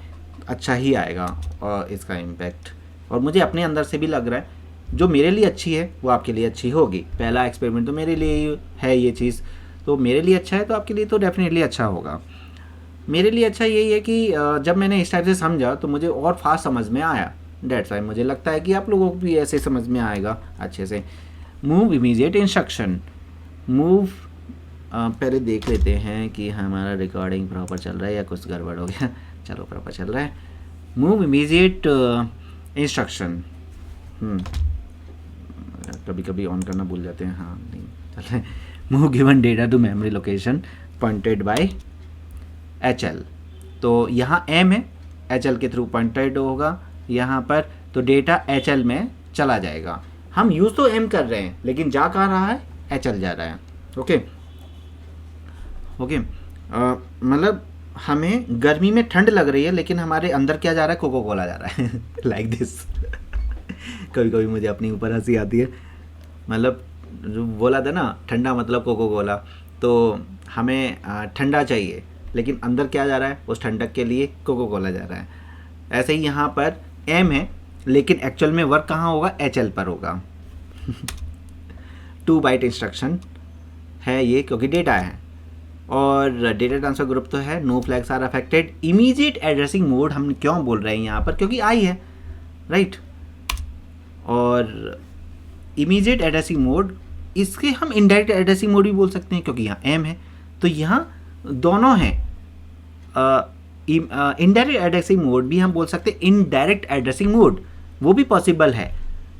S1: अच्छा ही आएगा और इसका इम्पैक्ट। और मुझे अपने अंदर से भी लग रहा है जो मेरे लिए अच्छी है वो आपके लिए अच्छी होगी। पहला एक्सपेरिमेंट तो मेरे लिए है ये चीज़, तो मेरे लिए अच्छा है तो आपके लिए तो डेफिनेटली अच्छा होगा। मेरे लिए अच्छा यही है कि जब मैंने इस टाइप से समझा तो मुझे और फास्ट समझ में आया, डेट्स वाई मुझे लगता है कि आप लोगों को भी ऐसे समझ में आएगा अच्छे से। मूव इमीडिएट इंस्ट्रक्शन, मूव पहले देख लेते हैं कि हमारा रिकॉर्डिंग प्रॉपर चल रहा है या कुछ गड़बड़ हो गया। चलो प्रॉपर चल रहा है। मूव इमीडिएट इंस्ट्रक्शन, कभी कभी ऑन करना भूल जाते हैं। हाँ नहीं चल रहा है। Move given data to memory location pointed by HL। तो यहाँ M है, HL के थ्रू पॉइंटेड होगा यहाँ पर, तो डेटा HL में चला जाएगा। हम यूज़ तो M कर रहे हैं लेकिन जा कहाँ रहा है, HL जा रहा है। ओके ओके, मतलब हमें गर्मी में ठंड लग रही है लेकिन हमारे अंदर क्या जा रहा है, कोको कोला जा रहा है लाइक दिस। कभी कभी मुझे अपनी ऊपर हंसी आती है। मतलब जो बोला था ना, ठंडा मतलब कोको कोला, तो हमें ठंडा चाहिए लेकिन अंदर क्या जा रहा है, उस ठंडक के लिए कोको कोला जा रहा है। ऐसे ही यहाँ पर M है लेकिन एक्चुअल में वर्क कहाँ होगा, HL पर होगा। 2 बाइट इंस्ट्रक्शन है ये क्योंकि डेटा है, और डेटा ट्रांसफर ग्रुप तो है। No flags are affected. Immediate addressing mode हम क्यों बोल रहे हैं यहाँ पर, क्योंकि आई है, राइट। और इमीडिएट एड्रेसिंग मोड, इसके हम इनडायरेक्ट एड्रेसिंग मोड भी बोल सकते हैं क्योंकि यहाँ M है, तो यहाँ दोनों हैं। इनडायरेक्ट एड्रेसिंग मोड भी हम बोल सकते हैं, इनडायरेक्ट एड्रेसिंग मोड वो भी पॉसिबल है,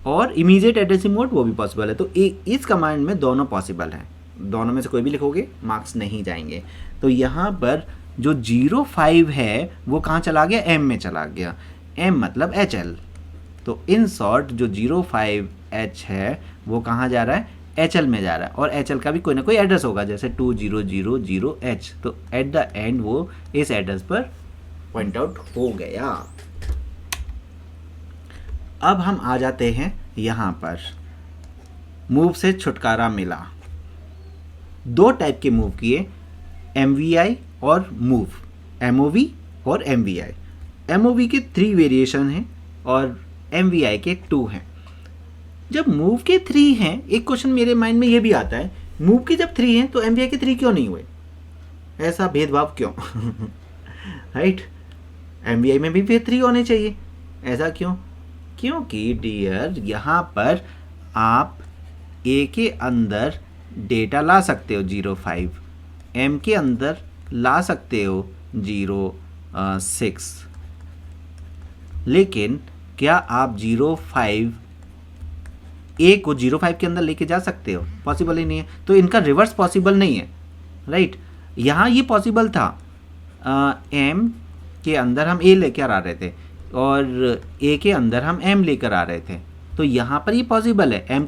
S1: और इमीडिएट एड्रेसिंग मोड वो भी पॉसिबल है। तो इस कमांड में दोनों पॉसिबल है, दोनों में से कोई भी लिखोगे मार्क्स नहीं जाएंगे। तो यहाँ पर जो 05 है वो कहाँ चला गया, M में चला गया। M मतलब HL, तो इन शॉर्ट जो 05H है वो कहाँ जा रहा है, HL में जा रहा है, और HL का भी कोई ना कोई एड्रेस होगा, जैसे 2000H, तो एट द एंड वो इस एड्रेस पर पॉइंट आउट हो गया। अब हम आ जाते हैं यहाँ पर, मूव से छुटकारा मिला। 2 टाइप के मूव किए, MVI और मूव, MOV और MVI। MOV के 3 वेरिएशन हैं और MVI के 2 हैं। जब मूव के 3 हैं, एक क्वेश्चन मेरे माइंड में ये भी आता है, मूव के जब 3 हैं तो MVI के 3 क्यों नहीं हुए, ऐसा भेदभाव क्यों? राइट, MVI में भी 3 होने चाहिए, ऐसा क्यों? क्योंकि डियर यहाँ पर आप A के अंदर डेटा ला सकते हो 05, M के अंदर ला सकते हो 06, लेकिन क्या आप 05 A को 05 के अंदर लेके जा सकते हो? पॉसिबल ही नहीं है। तो इनका रिवर्स पॉसिबल नहीं है, राइट। यहाँ ये पॉसिबल था, M के अंदर हम A लेकर आ रहे थे और A के अंदर हम M लेकर आ रहे थे, तो यहाँ पर ये पॉसिबल है, M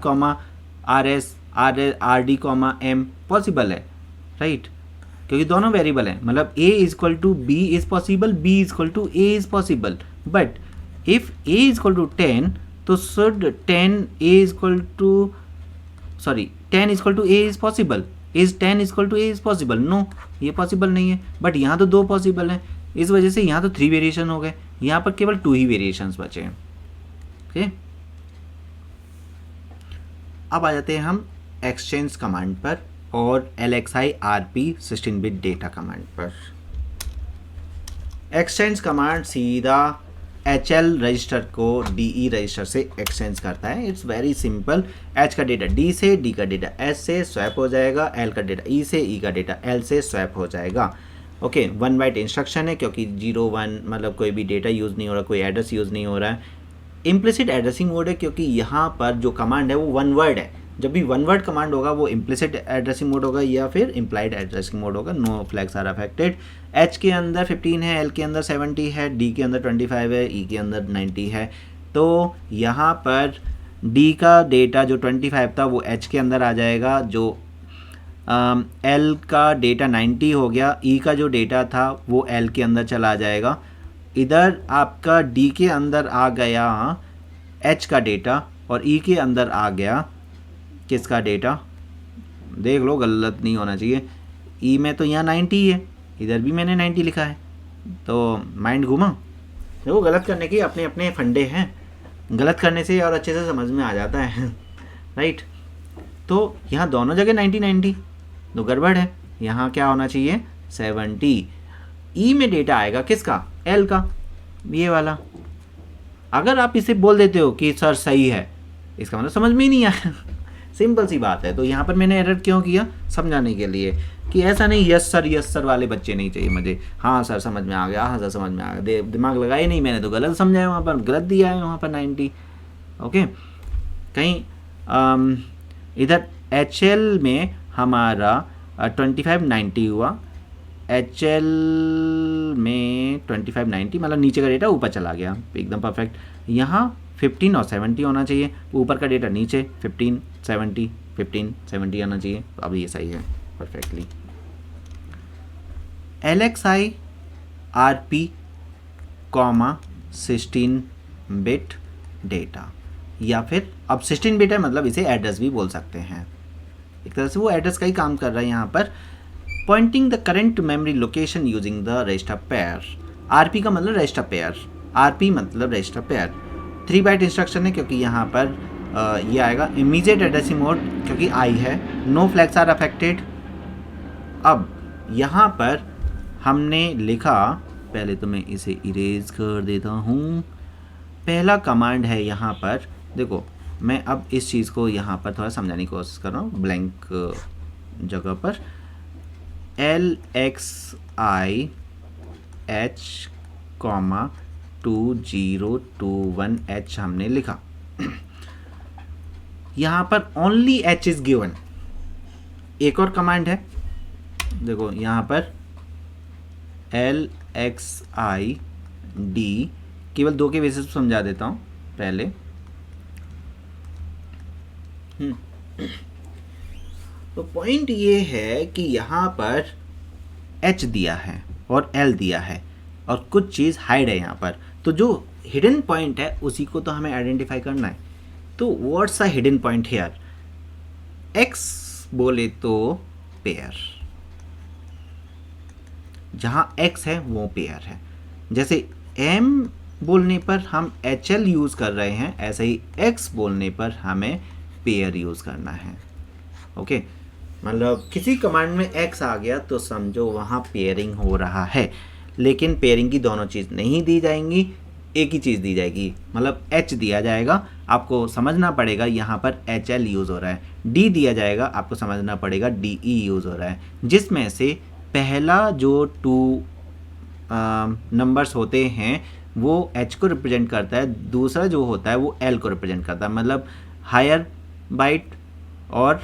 S1: RS RD M possible है, राइट, क्योंकि दोनों वेरिएबल हैं। मतलब A equal to B is possible, B equal to A is possible, but if A equal to 10 तो should 10 equal to A is possible, is 10 equal to A is possible? No, ये possible नहीं है। But यहाँ तो 2 possible हैं, इस वजह से यहाँ तो 3 वेरिएशन हो गए, यहाँ पर केवल 2 ही वेरिएशंस बचे हैं। ओके, अब आ जाते हैं हम एक्सचेंज कमांड पर और LXI RP 16 bit data command पर। एक्सचेंज कमांड सीधा HL रजिस्टर को DE रजिस्टर से एक्सचेंज करता है। It's very simple. H का डेटा D से, D का डेटा S से स्वैप हो जाएगा, L का डेटा E से, E का डेटा L से स्वैप हो जाएगा। ओके, 1 बाइट इंस्ट्रक्शन है क्योंकि 01 मतलब कोई भी डेटा यूज़ नहीं हो रहा, कोई एड्रेस यूज़ नहीं हो रहा है। इम्प्लिसिट एड्रेसिंग मोड है क्योंकि यहाँ पर जो कमांड है वो 1 वर्ड है। जब भी 1 वर्ड कमांड होगा वो इम्प्लिसिट एड्रेसिंग मोड होगा या फिर इम्प्लाइड एड्रेसिंग मोड होगा। No flags are affected. H के अंदर 15 है, L के अंदर 70 है, D के अंदर 25 है, E के अंदर 90 है। तो यहाँ पर D का डेटा जो 25 था वो H के अंदर आ जाएगा, जो L का डेटा 90 हो गया, E का जो डेटा था वो L के अंदर चला जाएगा। इधर आपका D के अंदर आ गया H का डेटा और E के अंदर आ गया किसका डेटा, देख लो गलत नहीं होना चाहिए। E में तो यहाँ 90 है, इधर भी मैंने 90 लिखा है, तो माइंड घूमा। देखो गलत करने के अपने अपने फंडे हैं, गलत करने से और अच्छे से समझ में आ जाता है। राइट, तो यहाँ दोनों जगह 90 तो गड़बड़ है। यहाँ क्या होना चाहिए 70। E में डेटा आएगा किसका, L का, ये वाला। अगर आप इसे बोल देते हो कि सर सही है, इसका मतलब समझ में ही नहीं आया। सिंपल सी बात है। तो यहाँ पर मैंने एरर क्यों किया, समझाने के लिए कि ऐसा नहीं यस सर वाले बच्चे नहीं चाहिए मुझे, हाँ सर समझ में आ गया, हाँ सर समझ में आ गया, दिमाग लगाए नहीं मैंने, तो गलत समझाया वहाँ पर, गलत दिया है वहाँ पर 90। ओके, कहीं इधर HL में हमारा 2590 हुआ, HL में 2590 मतलब नीचे का डेटा ऊपर चला गया, एकदम परफेक्ट। यहाँ 15 और 70 होना चाहिए, ऊपर का डेटा नीचे 15 70 आना चाहिए, तो अब ये सही है perfectly. LXI RP 16 bit data, या फिर अब 16 बिट है मतलब इसे एड्रेस भी बोल सकते हैं, एक तरह से वो एड्रेस का ही काम कर रहा है यहाँ पर। Poynting the current memory location using the register pair, RP का मतलब रजिस्टर पेयर, RP मतलब रजिस्टर पेयर। 3 बाइट इंस्ट्रक्शन है क्योंकि यहाँ पर ये आएगा इमीडिएट एड्रेसिंग मोड, क्योंकि आई है, नो फ्लैग्स आर अफेक्टेड। अब यहाँ पर हमने लिखा, पहले तो मैं इसे इरेज कर देता हूँ। पहला कमांड है यहाँ पर, देखो मैं अब इस चीज़ को यहाँ पर थोड़ा समझाने की कोशिश कर रहा हूँ, ब्लैंक जगह पर LXI H 2021H हमने लिखा। यहाँ पर ओनली H इज गिवन। एक और कमांड है, देखो यहाँ पर LXI D, केवल 2 के बेसिस पर समझा देता हूँ पहले। तो पॉइंट ये है कि यहाँ पर H दिया है और L दिया है और कुछ चीज़ हाइड है यहाँ पर, तो जो हिडन पॉइंट है उसी को तो हमें आइडेंटिफाई करना है। तो what's a hidden point here, X बोले तो पेयर, जहाँ X है वो पेयर है। जैसे M बोलने पर हम HL यूज़ कर रहे हैं, ऐसे ही X बोलने पर हमें पेयर यूज़ करना है। ओके, मतलब किसी कमांड में X आ गया तो समझो वहाँ पेयरिंग हो रहा है, लेकिन पेयरिंग की दोनों चीज़ नहीं दी जाएंगी, एक ही चीज़ दी जाएगी, मतलब H दिया जाएगा, आपको समझना पड़ेगा यहाँ पर HL यूज़ हो रहा है, D दिया जाएगा, आपको समझना पड़ेगा DE यूज़ हो रहा है, जिसमें से पहला जो 2 नंबर्स होते हैं वो H को रिप्रेजेंट करता है, दूसरा जो होता है वो L को रिप्रेजेंट करता है, मतलब हायर बाइट और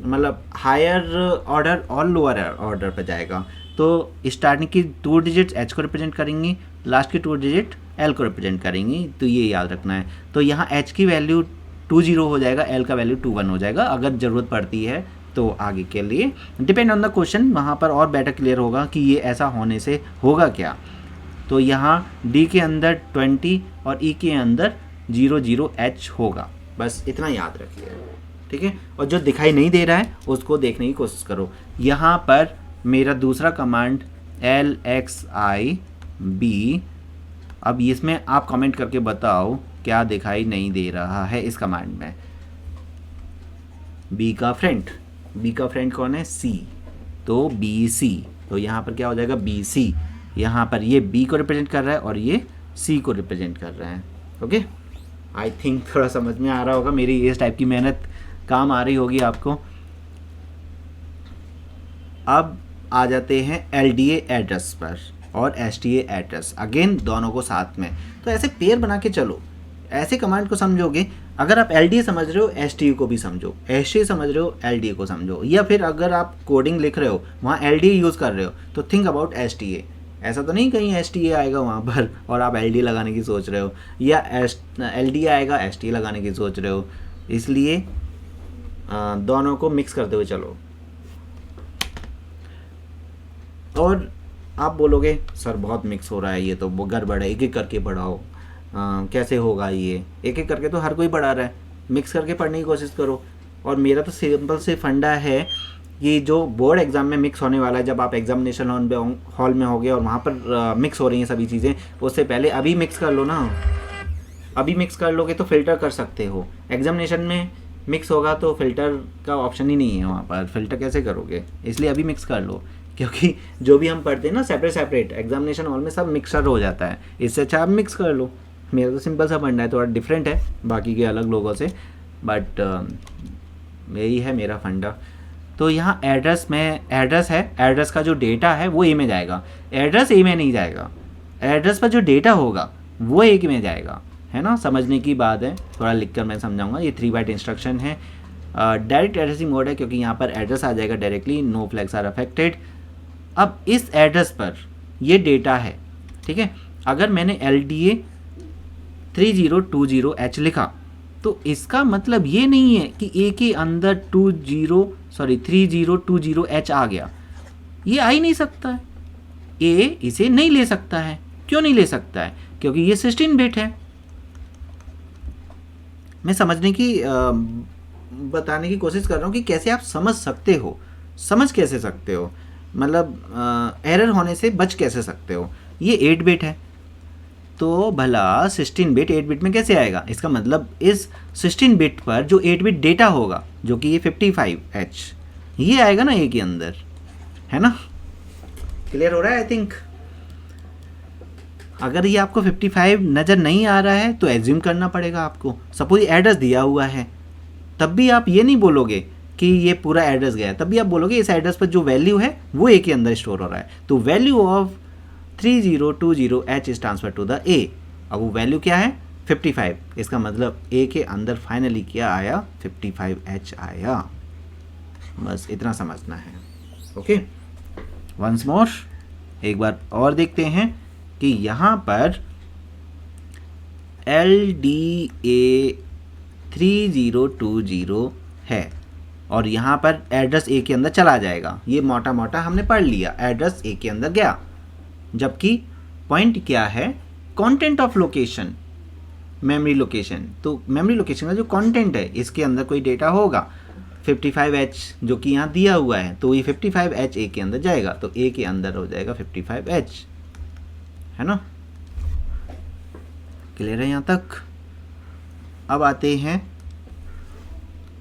S1: मतलब हायर ऑर्डर और लोअर ऑर्डर पर जाएगा। तो स्टार्टिंग की 2 डिजिट्स H को रिप्रेजेंट करेंगी, लास्ट की 2 डिजिट L को रिप्रेजेंट करेंगी, तो ये याद रखना है। तो यहाँ H की वैल्यू 20 हो जाएगा, L का वैल्यू 21 हो जाएगा, अगर ज़रूरत पड़ती है तो आगे के लिए डिपेंड ऑन द क्वेश्चन, वहाँ पर और बेटर क्लियर होगा कि ये ऐसा होने से होगा क्या। तो यहाँ D के अंदर 20 और E के अंदर 00H होगा, बस इतना याद रखिए, ठीक है। और जो दिखाई नहीं दे रहा है उसको देखने की कोशिश करो। यहाँ पर मेरा दूसरा कमांड LXI B, अब इसमें आप कमेंट करके बताओ क्या दिखाई नहीं दे रहा है इस कमांड में। B का फ्रेंड कौन है, C, तो BC, तो यहाँ पर क्या हो जाएगा BC, यहाँ पर ये B को रिप्रेजेंट कर रहा है और ये C को रिप्रेजेंट कर रहा है। ओके, आई थिंक थोड़ा समझ में आ रहा होगा, मेरी इस टाइप की मेहनत काम आ रही होगी आपको। अब आ जाते हैं LDA एड्रेस पर और STA एड्रेस, अगेन दोनों को साथ में, तो ऐसे पेयर बना के चलो, ऐसे कमांड को समझोगे। अगर आप LDA समझ रहे हो STA को भी समझो, STA समझ रहे हो LDA को समझो, या फिर अगर आप कोडिंग लिख रहे हो वहाँ LDA यूज़ कर रहे हो तो थिंक अबाउट STA। ऐसा तो नहीं कहीं STA आएगा वहाँ पर और आप LDA लगाने की सोच रहे हो, या LDA आएगा STA लगाने की सोच रहे हो, इसलिए दोनों को मिक्स करते हुए चलो। और आप बोलोगे सर बहुत मिक्स हो रहा है, ये तो गड़बड़ है, एक एक करके पढ़ाओ, कैसे होगा ये, एक एक करके तो हर कोई पढ़ा रहा है, मिक्स करके पढ़ने की कोशिश करो। और मेरा तो सिंपल से फंडा है कि जो बोर्ड एग्ज़ाम में मिक्स होने वाला है, जब आप एग्जामिनेशन हॉल में होगे और वहाँ पर मिक्स हो रही हैं सभी चीज़ें, उससे पहले अभी मिक्स कर लो ना, अभी मिक्स कर लोगे तो फिल्टर कर सकते हो। एग्जामिनेशन में मिक्स होगा तो फिल्टर का ऑप्शन ही नहीं है वहाँ पर, फिल्टर कैसे करोगे, इसलिए अभी मिक्स कर लो, क्योंकि जो भी हम पढ़ते हैं ना सेपरेट एग्जामिनेशन हॉल में सब मिक्सर हो जाता है, इससे अच्छा आप मिक्स कर लो। मेरा तो सिंपल सा पढ़ना है, थोड़ा डिफरेंट है बाकी के अलग लोगों से, बट यही है मेरा फंडा। तो यहाँ एड्रेस में एड्रेस है, एड्रेस का जो डेटा है वो ए में जाएगा, एड्रेस ए में नहीं जाएगा, एड्रेस पर जो डेटा होगा वो ए में जाएगा, है ना। समझने की बात है, थोड़ा लिखकर मैं समझाऊंगा। ये 3 बाइट इंस्ट्रक्शन है, डायरेक्ट एड्रेसिंग मोड है क्योंकि यहाँ पर एड्रेस आ जाएगा directly, no flags are affected. अब इस एड्रेस पर ये डेटा है, ठीक है। अगर मैंने LDA 3020H लिखा तो इसका मतलब ये नहीं है कि ए के अंदर 3020H आ गया, ये आ ही नहीं सकता है। ए इसे नहीं ले सकता है। क्यों नहीं ले सकता है? क्योंकि ये 16 बिट है। मैं समझने की बताने की कोशिश कर रहा हूँ कि कैसे आप समझ सकते हो, समझ कैसे सकते हो, मतलब एरर होने से बच कैसे सकते हो। ये 8 बिट है तो भला 16 बिट 8 बिट में कैसे आएगा? इसका मतलब इस 16 बिट पर जो 8 बिट डेटा होगा, जो कि ये 55H, ये आएगा ना ए के अंदर, है ना। क्लियर हो रहा है आई थिंक। अगर ये आपको 55 नज़र नहीं आ रहा है तो एज्यूम करना पड़ेगा आपको। सपोज एड्रेस दिया हुआ है, तब भी आप ये नहीं बोलोगे कि ये पूरा एड्रेस गया, तब भी आप बोलोगे इस एड्रेस पर जो वैल्यू है वो ए के अंदर स्टोर हो रहा है। तो value of 3020H is transfer to the A. अब वो वैल्यू क्या है? 55। इसका मतलब ए के अंदर फाइनली क्या आया? 55H आया। बस इतना समझना है। ओके, वंस मोर, एक बार और देखते हैं कि यहाँ पर LDA 3020 है और यहाँ पर एड्रेस ए के अंदर चला जाएगा। ये मोटा मोटा हमने पढ़ लिया, एड्रेस ए के अंदर गया। जबकि पॉइंट क्या है? Content of location, memory location. तो मेमोरी लोकेशन का जो कंटेंट है, इसके अंदर कोई डेटा होगा 55H जो कि यहाँ दिया हुआ है, तो ये 55H ए के अंदर जाएगा, तो ए के अंदर हो जाएगा 55H, है ना। क्लियर है यहाँ तक? अब आते हैं,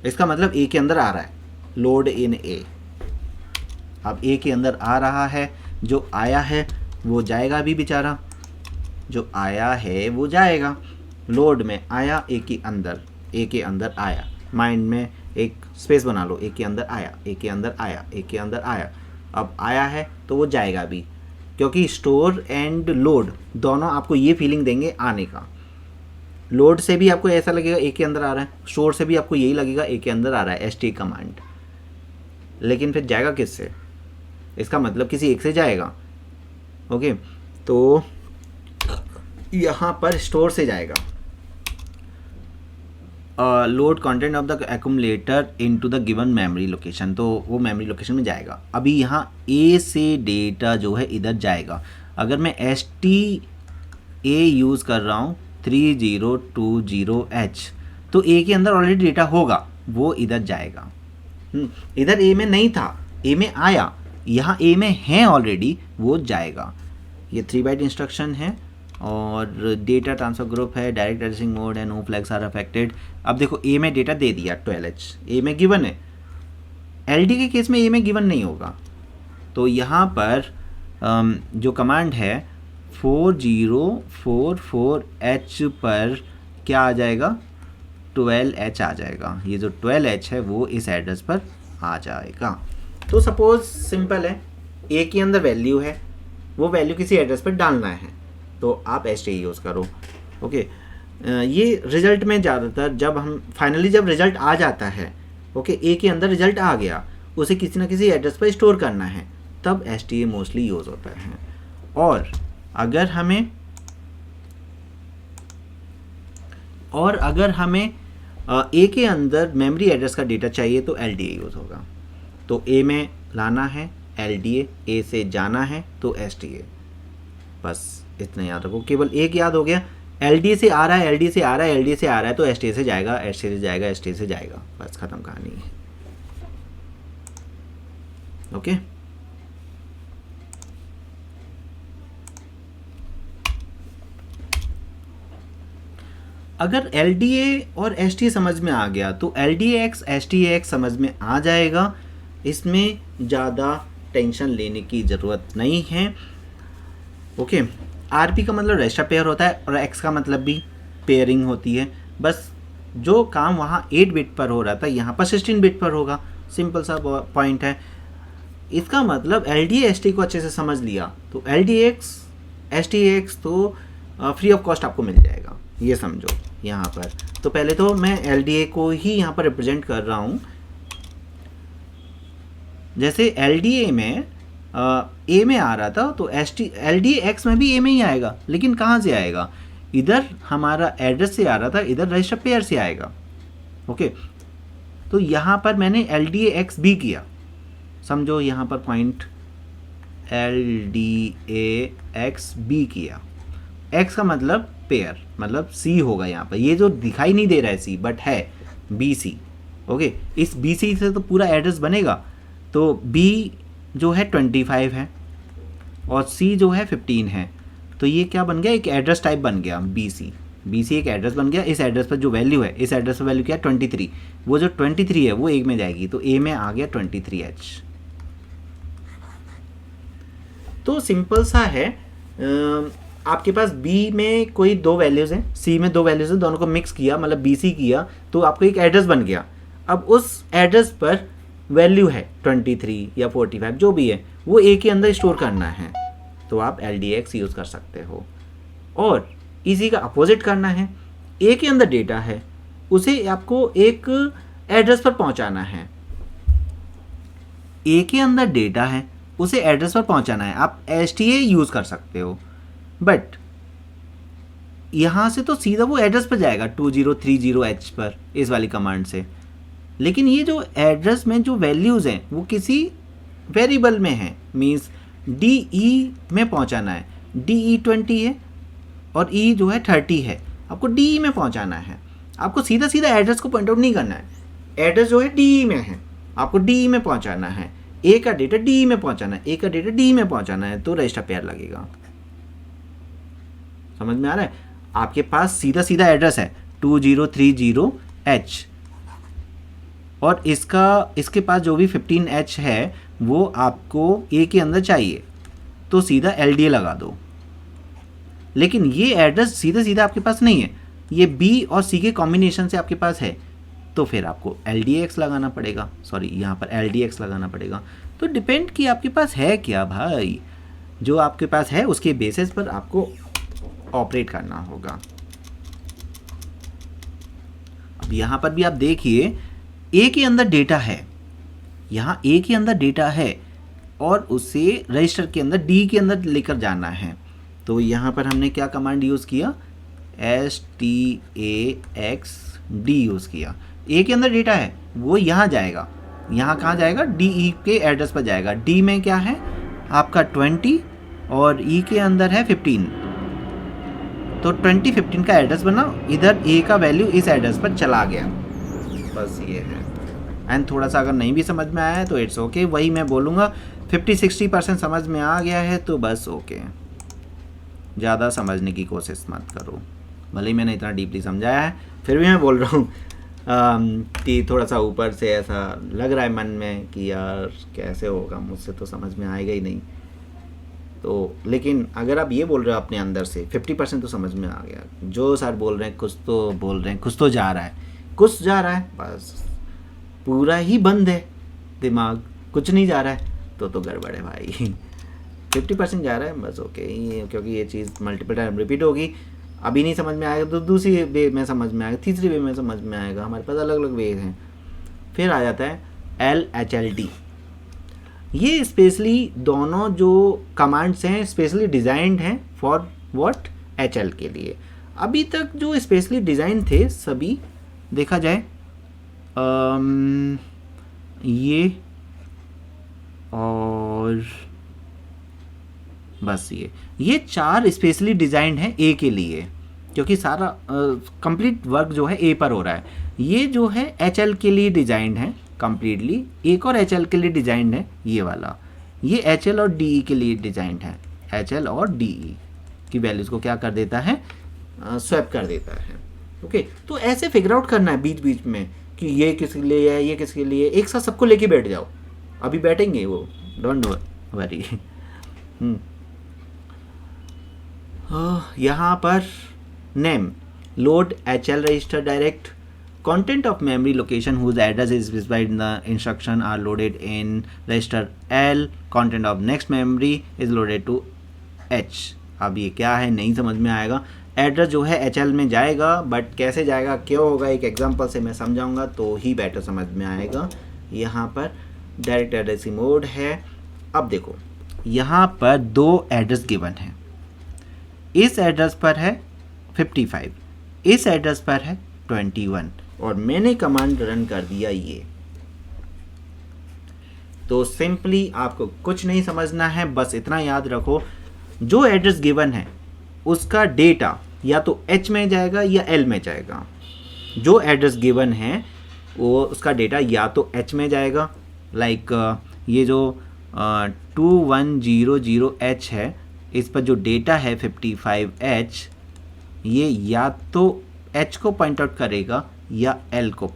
S1: इसका मतलब ए के अंदर आ रहा है, लोड इन ए। अब ए के अंदर आ रहा है, जो आया है वो जाएगा भी बेचारा, जो आया है वो जाएगा। लोड में आया, ए के अंदर, ए के अंदर आया। माइंड में एक स्पेस बना लो, ए के अंदर आया, ए के अंदर आया, ए के अंदर आया। अब आया है तो वो जाएगा भी, क्योंकि स्टोर एंड लोड दोनों आपको ये फीलिंग देंगे आने का। लोड से भी आपको ऐसा लगेगा ए के अंदर आ रहा है, स्टोर से भी आपको यही लगेगा ए के अंदर आ रहा है, ST कमांड। लेकिन फिर जाएगा किससे? इसका मतलब किसी एक से जाएगा। ओके, तो यहाँ पर स्टोर से जाएगा। Load content of the accumulator into the given memory location, तो वो मेमोरी लोकेशन में जाएगा। अभी यहाँ ए से डेटा जो है इधर जाएगा। अगर मैं STA यूज़ कर रहा हूँ 3020H, तो ए के अंदर ऑलरेडी डेटा होगा, वो इधर जाएगा। इधर ए में नहीं था, ए में आया, यहाँ ए में है ऑलरेडी, वो जाएगा। ये 3 बाइट इंस्ट्रक्शन है और डेटा ट्रांसफर ग्रुप है, डायरेक्ट एड्रेसिंग मोड है, नो फ्लैग्स आर अफेक्टेड। अब देखो ए में डेटा दे दिया 12H, ए में गिवन है। LD के केस में ए में गिवन नहीं होगा, तो यहाँ पर जो कमांड है 4044H पर क्या आ जाएगा? 12H आ जाएगा। ये जो 12H है वो इस एड्रेस पर आ जाएगा। तो सपोज सिंपल है, ए के अंदर वैल्यू है, वो वैल्यू किसी एड्रेस पर डालना है, तो आप STA यूज़ करो। ओके, ये रिज़ल्ट में ज़्यादातर जब हम फाइनली जब रिज़ल्ट आ जाता है, ओके, ए के अंदर रिज़ल्ट आ गया, उसे किसी ना किसी एड्रेस पर स्टोर करना है, तब STA मोस्टली यूज़ होता है। और अगर हमें ए के अंदर मेमोरी एड्रेस का डेटा चाहिए तो LDA यूज़ होगा। तो ए में लाना है LDA, ए से जाना है तो STA। बस इतना याद रखो, केवल एक याद हो गया, LDA से आ रहा है, LDA से आ रहा है, LDA से आ रहा है तो STA से जाएगा, STA से जाएगा, STA से जाएगा, बस खत्म कहानी है। ओके, अगर LDA और STA समझ में आ गया तो LDAX STAX समझ में आ जाएगा। इसमें ज़्यादा टेंशन लेने की ज़रूरत नहीं है। ओके, RP का मतलब रेस्टा पेयर होता है और X का मतलब भी पेयरिंग होती है। बस जो काम वहाँ 8 बिट पर हो रहा था यहाँ पर 16 बिट पर होगा। सिंपल सा पॉइंट है। इसका मतलब LDA-ST को अच्छे से समझ लिया तो LDAX STAX तो फ्री ऑफ कॉस्ट आपको मिल जाएगा, ये समझो यहाँ पर। तो पहले तो मैं LDA को ही यहाँ पर रिप्रेजेंट कर रहा हूँ। जैसे LDA में A में आ रहा था तो LDAX में भी A में ही आएगा, लेकिन कहाँ से आएगा? इधर हमारा एड्रेस से आ रहा था, इधर रजिस्टर पेयर से आएगा। ओके, तो यहाँ पर मैंने LDAX भी किया, समझो यहाँ पर पॉइंट LDAX भी किया। X का मतलब पेयर, मतलब C होगा यहाँ पर। ये जो दिखाई नहीं दे रहा है C बट है BC। ओके, इस BC से तो पूरा एड्रेस बनेगा। तो B जो है 25 है और C जो है 15 है, तो ये क्या बन गया? एक एड्रेस टाइप बन गया BC। BC एक एड्रेस बन गया। इस एड्रेस पर जो वैल्यू है, इस एड्रेस पर वैल्यू क्या है? 23। वो जो 23 है वो A में जाएगी, तो A में आ गया 23H। तो सिंपल सा है। आपके पास B में कोई 2 वैल्यूज़ हैं, C में 2 वैल्यूज़ हैं, दोनों को मिक्स किया मतलब BC किया, तो आपको एक एड्रेस बन गया। अब उस एड्रेस पर वैल्यू है 23 या 45 जो भी है, वो A के अंदर स्टोर करना है, तो आप LDAX यूज़ कर सकते हो। और इसी का अपोजिट करना है, A के अंदर डेटा है, उसे आपको एक एड्रेस पर पहुंचाना है। A के अंदर डेटा है, उसे एड्रेस पर पहुंचाना है। आप STA यूज़ कर सकते हो, बट यहाँ से तो सीधा वो एड्रेस पर जाएगा 2030H पर, इस वाली कमांड से। लेकिन ये जो एड्रेस में जो वैल्यूज़ हैं वो किसी वेरिएबल में हैं, मीन्स DE में पहुंचाना है। DE 20 है और E जो है 30 है, आपको DE में पहुंचाना है। आपको सीधा सीधा एड्रेस को पॉइंट आउट नहीं करना है। एड्रेस जो है DE में है, आपको DE में पहुंचाना है। A का डेटा DE में पहुंचाना है, A का डेटा DE में पहुंचाना है, तो रजिस्टर पेयर लगेगा। समझ में आ रहा है? आपके पास सीधा सीधा एड्रेस है 2030H और इसके पास जो भी 15H है वो आपको A के अंदर चाहिए, तो सीधा LDA लगा दो। लेकिन ये एड्रेस सीधा सीधा आपके पास नहीं है, ये B और C के कॉम्बिनेशन से आपके पास है, तो फिर आपको LDAX लगाना पड़ेगा। सॉरी, यहाँ पर LDAX लगाना पड़ेगा। तो डिपेंड कि आपके पास है क्या भाई, जो आपके पास है उसके बेसिस पर आपको ऑपरेट करना होगा। अब यहाँ पर भी आप देखिए A के अंदर डेटा है, यहाँ A के अंदर डेटा है और उसे रजिस्टर के अंदर D के अंदर लेकर जाना है। तो यहाँ पर हमने क्या कमांड यूज़ किया? STAXD यूज़ किया। A के अंदर डेटा है वो यहाँ जाएगा, यहाँ कहाँ जाएगा? DE के एड्रेस पर जाएगा। D में क्या है आपका 20 और E के अंदर है 15, तो 2015 का एड्रेस बना, इधर A का वैल्यू इस एड्रेस पर चला गया। बस ये है। एंड थोड़ा सा अगर नहीं भी समझ में आया है तो इट्स ओके, वही मैं बोलूँगा 50-60% समझ में आ गया है तो बस ओके, ज़्यादा समझने की कोशिश मत करो। भले ही मैंने इतना डीपली समझाया है, फिर भी मैं बोल रहा हूँ कि थोड़ा सा ऊपर से ऐसा लग रहा है मन में कि यार कैसे होगा, मुझसे तो समझ में आएगा ही नहीं। तो लेकिन अगर आप ये बोल रहे हो अपने अंदर से 50% तो समझ में आ गया, जो सर बोल रहे हैं कुछ तो बोल रहे हैं, कुछ तो जा रहा है, कुछ जा रहा है, बस पूरा ही बंद है दिमाग, कुछ नहीं जा रहा है तो गड़बड़ है भाई। 50% जा रहा है बस ओके, क्योंकि ये चीज़ मल्टीपल टाइम रिपीट होगी। अभी नहीं समझ में आएगा तो दूसरी वे में समझ में आएगा, तीसरी वे में समझ में आएगा। हमारे पास अलग अलग वे हैं। फिर आ जाता है LHLD। ये स्पेशली दोनों जो कमांड्स हैं स्पेशली डिज़ाइंड हैं फॉर व्हाट? HL के लिए। अभी तक जो स्पेशली डिज़ाइन थे सभी देखा जाए ये और बस ये 4 स्पेशली डिज़ाइंड हैं A के लिए, क्योंकि सारा कंप्लीट वर्क जो है A पर हो रहा है। ये जो है HL के लिए डिज़ाइंड है कम्प्लीटली, एक और HL के लिए डिज़ाइंड है ये वाला। ये HL और DE के लिए डिज़ाइंड है। HL और DE की वैल्यूज़ को क्या कर देता है? स्वैप कर देता है। ओके, तो ऐसे फिगर आउट करना है बीच बीच में कि ये किसके लिए है, ये किसके लिए, एक साथ सबको लेके बैठ जाओ। अभी बैठेंगे वो, डोंट वरी। यहाँ पर name load HL register direct, content of memory location whose address is specified in the instruction are loaded in register L. Content of next memory is loaded to H. अब ये क्या है नहीं समझ में आएगा. एड्रेस जो है HL में जाएगा, बट कैसे जाएगा क्यों होगा एक एग्जांपल से मैं समझाऊंगा तो ही बेटर समझ में आएगा. यहाँ पर डायरेक्ट एड्रेसिंग मोड है. अब देखो यहाँ पर दो एड्रेस गिवन है. इस एड्रेस पर है 55, इस एड्रेस पर है 21 और मैंने कमांड रन कर दिया ये. तो सिंपली आपको कुछ नहीं समझना है, बस इतना याद रखो जो एड्रेस गिवन है उसका डेटा या तो H में जाएगा या L में जाएगा. जो एड्रेस गिवन है वो उसका डेटा या तो H में जाएगा, लाइक ये जो 2100H है इस पर जो डेटा है 55H, ये या तो H को पॉइंट आउट करेगा या L को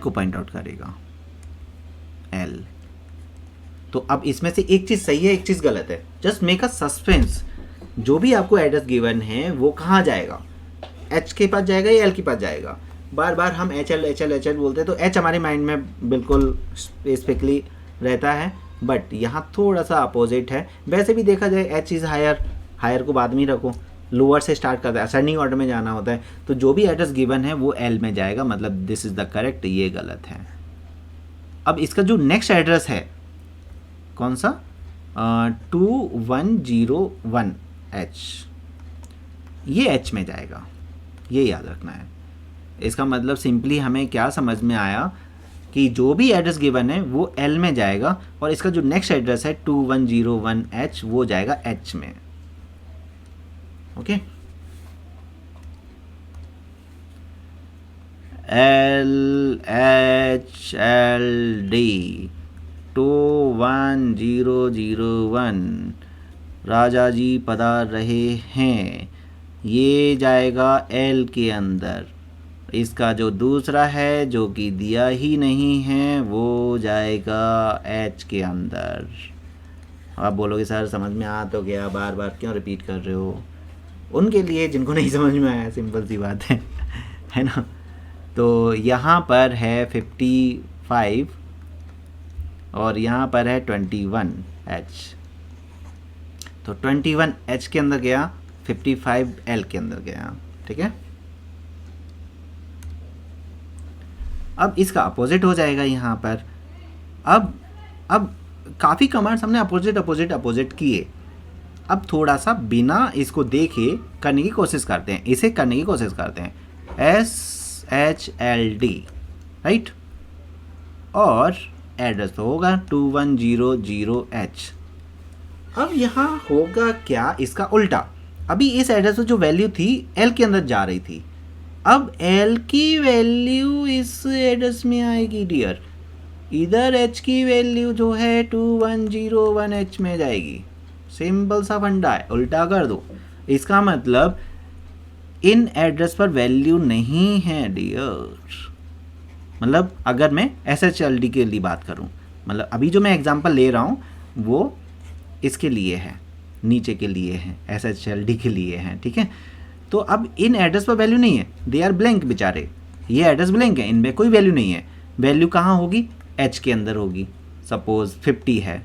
S1: पॉइंट आउट करेगा L. तो अब इसमें से एक चीज़ सही है एक चीज़ गलत है. Just make a suspense. जो भी आपको एड्रेस गिवन है वो कहाँ जाएगा, H के पास जाएगा या L के पास जाएगा. बार बार हम HL बोलते हैं तो H हमारे माइंड में बिल्कुल स्पेसिफिकली रहता है, बट यहाँ थोड़ा सा अपोजिट है. वैसे भी देखा जाए H इज़ हायर, हायर को बाद में रखो, लोअर से स्टार्ट करता है, असेंडिंग ऑर्डर में जाना होता है. तो जो भी एड्रेस गिवन है वो L में जाएगा, मतलब दिस इज़ द करेक्ट, ये गलत है. अब इसका जो नेक्स्ट एड्रेस है कौन सा 2101H, ये H में जाएगा, ये याद रखना है. इसका मतलब सिंपली हमें क्या समझ में आया कि जो भी एड्रेस गिवन है वो L में जाएगा और इसका जो नेक्स्ट एड्रेस है 2101H वो जाएगा H में. ओके. LHLD 21001 राजा जी पधार रहे हैं, ये जाएगा L के अंदर. इसका जो दूसरा है जो कि दिया ही नहीं है वो जाएगा H के अंदर. आप बोलोगे सर समझ में आ तो गया, बार बार क्यों रिपीट कर रहे हो. उनके लिए जिनको नहीं समझ में आया, सिंपल सी बात है ना. तो यहाँ पर है 55 और यहाँ पर है 21H. तो 21H के अंदर गया, 55L के अंदर गया. ठीक है. अब इसका अपोजिट हो जाएगा यहाँ पर. अब काफ़ी कमांड्स हमने अपोजिट किए. अब थोड़ा सा बिना इसको देखे करने की कोशिश करते हैं, इसे करने की कोशिश करते हैं. SHLD राइट, और एड्रेस तो होगा 2100H. अब यहाँ होगा क्या, इसका उल्टा. अभी इस एड्रेस में जो वैल्यू थी L के अंदर जा रही थी, अब L की वैल्यू इस एड्रेस में आएगी डियर. इधर H की वैल्यू जो है 2101H में जाएगी. सिंपल सा फंडा है, उल्टा कर दो. इसका मतलब इन एड्रेस पर वैल्यू नहीं है डियर. मतलब अगर मैं SHLD के लिए बात करूं, मतलब अभी जो मैं एग्जांपल ले रहा हूं वो इसके लिए है, नीचे के लिए है, SHLD के लिए है. ठीक है. तो अब इन एड्रेस पर वैल्यू नहीं है, दे आर ब्लैंक बेचारे. ये एड्रेस ब्लैंक है, इनमें कोई वैल्यू नहीं है. वैल्यू कहाँ होगी, H के अंदर होगी. सपोज 50 है,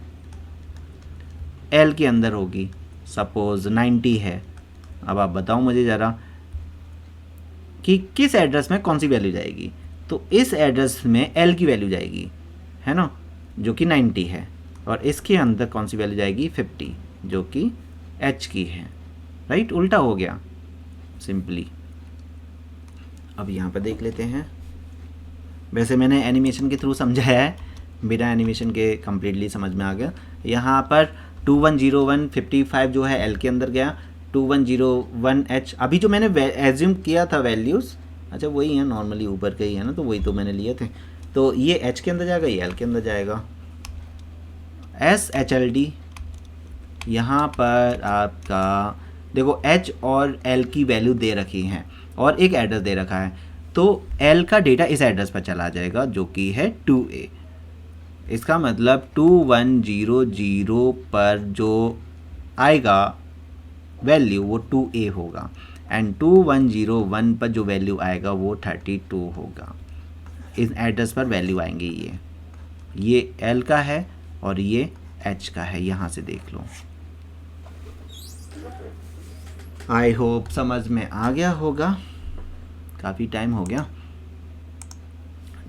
S1: L के अंदर होगी. सपोज 90 है. अब आप बताओ मुझे ज़रा कि किस एड्रेस में कौन सी वैल्यू जाएगी. तो इस एड्रेस में L की वैल्यू जाएगी, है ना, जो कि 90 है, और इसके अंदर कौन सी वैल्यू जाएगी 50, जो कि H की है. राइट, उल्टा हो गया सिंपली. अब यहाँ पर देख लेते हैं. वैसे मैंने एनिमेशन के थ्रू समझाया है, बिना एनिमेशन के कम्प्लीटली समझ में आ गया. यहाँ पर 210155 जो है L के अंदर गया. 2101H अभी जो मैंने एज्यूम किया था वैल्यूज़, अच्छा वही है, नॉर्मली ऊपर के ही है ना, तो वही तो मैंने लिए थे. तो ये H के अंदर जाएगा, ये L के अंदर जाएगा. SHLD यहाँ पर आपका देखो H और L की वैल्यू दे रखी हैं और एक एड्रेस दे रखा है. तो L का डेटा इस एड्रेस पर चला जाएगा जो कि है 2A. इसका मतलब 2100 पर जो आएगा वैल्यू वो 2A होगा, एंड 2101 पर जो वैल्यू आएगा वो 32 होगा। इस एड्रेस पर वैल्यू आएंगे ये L का है और ये H का है, यहाँ से देख लो। आई होप समझ में आ गया होगा। काफ़ी टाइम हो गया,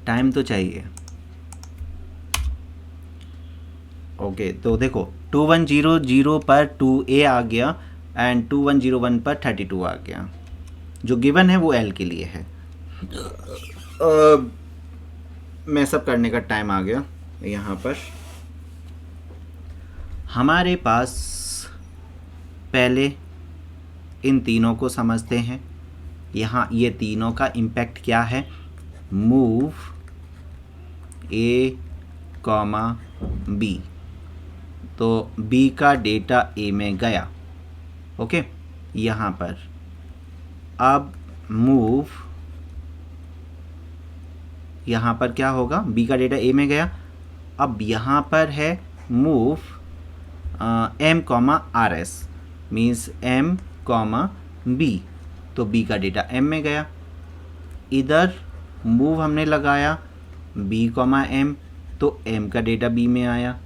S1: टाइम तो चाहिए। ओके तो देखो 2100 पर 2A आ गया एंड 2101 पर 32 आ गया। जो गिवन है वो L के लिए है। मैं सब करने का टाइम आ गया। यहाँ पर हमारे पास पहले इन तीनों को समझते हैं। यहाँ ये तीनों का इम्पैक्ट क्या है? मूव A, B, तो B का डेटा A में गया। ओके, यहाँ पर अब मूव, यहाँ पर क्या होगा? B का डेटा A में गया। अब यहाँ पर है move M, RS means M, B, तो B का डेटा M में गया। इधर मूव हमने लगाया B, M, तो M का डेटा B में आया।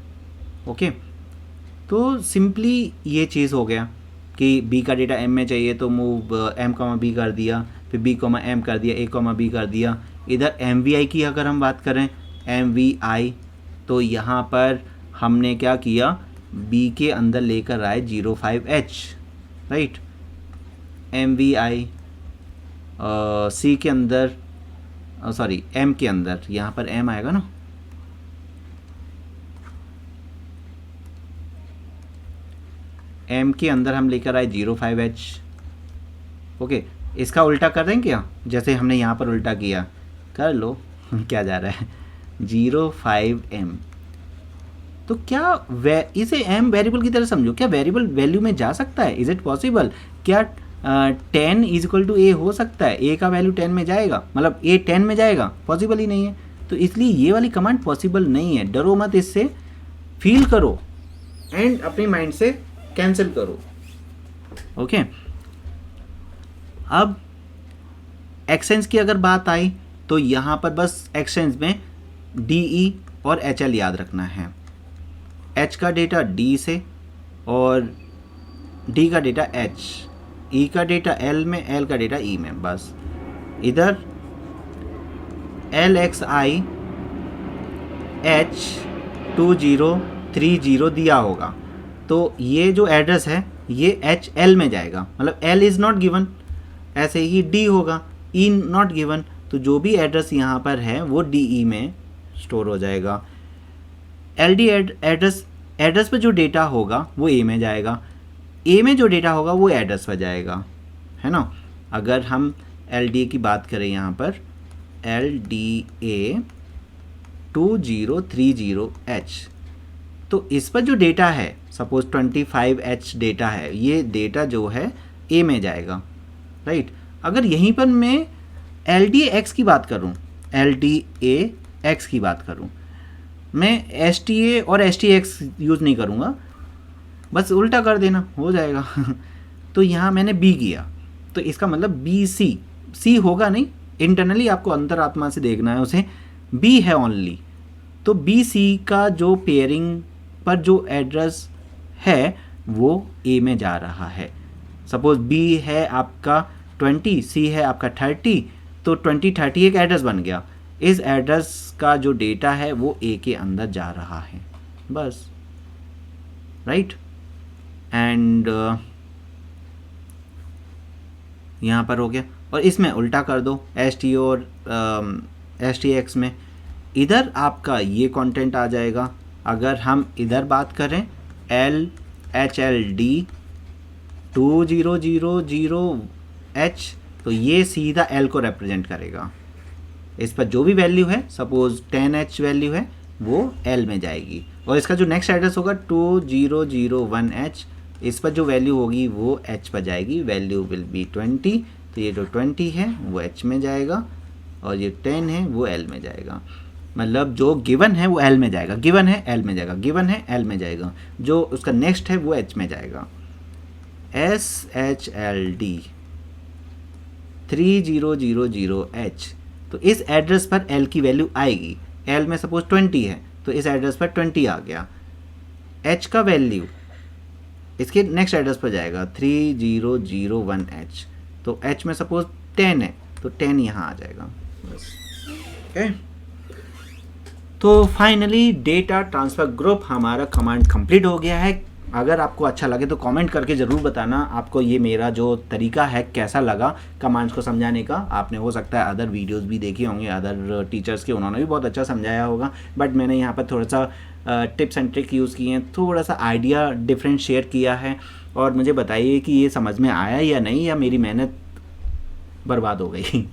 S1: ओके, तो सिंपली ये चीज़ हो गया कि B का डेटा M में चाहिए तो मूव M, B कर दिया, फिर B, M कर दिया, A, B कर दिया। इधर MVI की अगर हम बात करें, MVI, तो यहाँ पर हमने क्या किया? B के अंदर लेकर आए 05H, राइट। MVI C के अंदर, सॉरी M के अंदर, यहाँ पर M आएगा ना, M के अंदर हम लेकर आए 05H। ओके, इसका उल्टा कर दें क्या? जैसे हमने यहाँ पर उल्टा किया, कर लो। क्या जा रहा है? 05M, तो क्या इसे M वेरिएबल की तरह समझो। क्या वेरिएबल वैल्यू में जा सकता है? Is it possible? क्या 10 इज इक्वल टू A हो सकता है? A का वैल्यू 10 में जाएगा, मतलब A 10 में जाएगा? पॉसिबल ही नहीं है। तो इसलिए ये वाली कमांड पॉसिबल नहीं है। डरो मत इससे, फील करो एंड अपने माइंड से कैंसिल करो। ओके, अब एक्सचेंज की अगर बात आई तो यहाँ पर बस एक्सचेंज में DE और HL याद रखना है। H का डेटा D से और D का डेटा H, E का डेटा L में, L का डेटा E में। बस इधर LXI H2030 दिया होगा, तो ये जो एड्रेस है ये HL में जाएगा, मतलब L इज़ नॉट गिवन। ऐसे ही D होगा, E नॉट गिवन, तो जो भी एड्रेस यहाँ पर है वो DE में स्टोर हो जाएगा। LD एड्रेस पर जो डेटा होगा वो A में जाएगा, A में जो डेटा होगा वो एड्रेस पर जाएगा, है ना। अगर हम LDA की बात करें यहाँ पर, LDA 2030H, तो इस पर जो डेटा है, सपोज 25H डेटा है, ये डेटा जो है A में जाएगा, राइट। अगर यहीं पर मैं LDAX की बात करूं, LDAX की बात करूं, मैं STA और STX यूज़ नहीं करूंगा, बस उल्टा कर देना हो जाएगा। तो यहाँ मैंने B किया, तो इसका मतलब BC, C होगा नहीं, इंटरनली आपको अंतरात्मा से देखना है उसे, B है ओनली। तो BC का जो पेयरिंग पर जो एड्रेस है वो A में जा रहा है। सपोज B है आपका 20, C है आपका 30, तो 2030 एक एड्रेस बन गया। इस एड्रेस का जो डेटा है वो A के अंदर जा रहा है, बस, राइट। एंड यहाँ पर हो गया। और इसमें उल्टा कर दो, STO और STX में, इधर आपका ये कंटेंट आ जाएगा। अगर हम इधर बात करें LHLD 2000H, तो ये सीधा L को रिप्रेजेंट करेगा। इस पर जो भी वैल्यू है, सपोज 10H वैल्यू है, वो L में जाएगी। और इसका जो नेक्स्ट एड्रेस होगा 2001H, इस पर जो वैल्यू होगी वो H पर जाएगी, वैल्यू विल बी 20, तो ये जो 20 है वो H में जाएगा और ये 10 है वो L में जाएगा। मतलब जो गिवन है वो L में जाएगा, गिवन है L में जाएगा, गिवन है L में जाएगा, जो उसका नेक्स्ट है वो H में जाएगा। SHLD 3000H, तो इस एड्रेस पर L की वैल्यू आएगी। L में सपोज 20 है तो इस एड्रेस पर 20 आ गया। H का वैल्यू इसके नेक्स्ट एड्रेस पर जाएगा 3001H, तो H में सपोज 10 है तो 10 यहाँ आ जाएगा बस। ओके, तो फाइनली डेटा ट्रांसफ़र ग्रुप हमारा कमांड कंप्लीट हो गया है। अगर आपको अच्छा लगे तो कमेंट करके ज़रूर बताना आपको ये मेरा जो तरीका है कैसा लगा कमांड्स को समझाने का। आपने हो सकता है अदर वीडियोस भी देखे होंगे अदर टीचर्स के, उन्होंने भी बहुत अच्छा समझाया होगा, बट मैंने यहाँ पर थोड़ा सा टिप्स एंड ट्रिक यूज़ किए हैं, थोड़ा सा आइडिया डिफरेंट शेयर किया है। और मुझे बताइए कि ये समझ में आया या नहीं, या मेरी मेहनत बर्बाद हो गई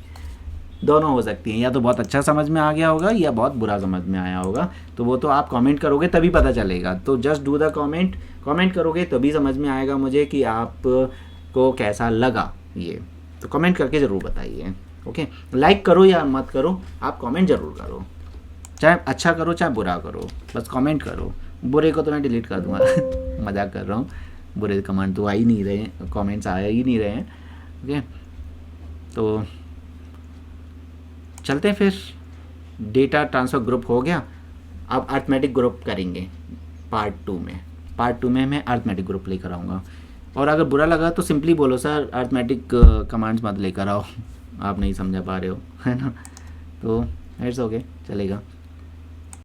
S1: दोनों हो सकती हैं, या तो बहुत अच्छा समझ में आ गया होगा या बहुत बुरा समझ में आया होगा, तो वो तो आप कमेंट करोगे तभी पता चलेगा। तो जस्ट डू द कमेंट करोगे तभी समझ में आएगा मुझे कि आपको कैसा लगा ये, तो कमेंट करके ज़रूर बताइए। ओके, लाइक करो या मत करो, आप कमेंट ज़रूर करो, चाहे अच्छा करो चाहे बुरा करो, बस कमेंट करो। बुरे को तो मैं डिलीट कर दूँगा मजाक कर रहा हूँ, बुरे कमेंट तो आ ही नहीं रहे, कमेंट्स आ ही नहीं रहे हैं। ओके, तो चलते हैं फिर। डेटा ट्रांसफ़र ग्रुप हो गया, अब अर्थमेटिक ग्रुप करेंगे पार्ट 2 में। पार्ट 2 में मैं अर्थमेटिक ग्रुप लेकर आऊँगा। और अगर बुरा लगा तो सिंपली बोलो सर अर्थमेटिक कमांड्स मत लेकर आओ, आप नहीं समझा पा रहे हो, है ना, तो इट्स ओके, चलेगा।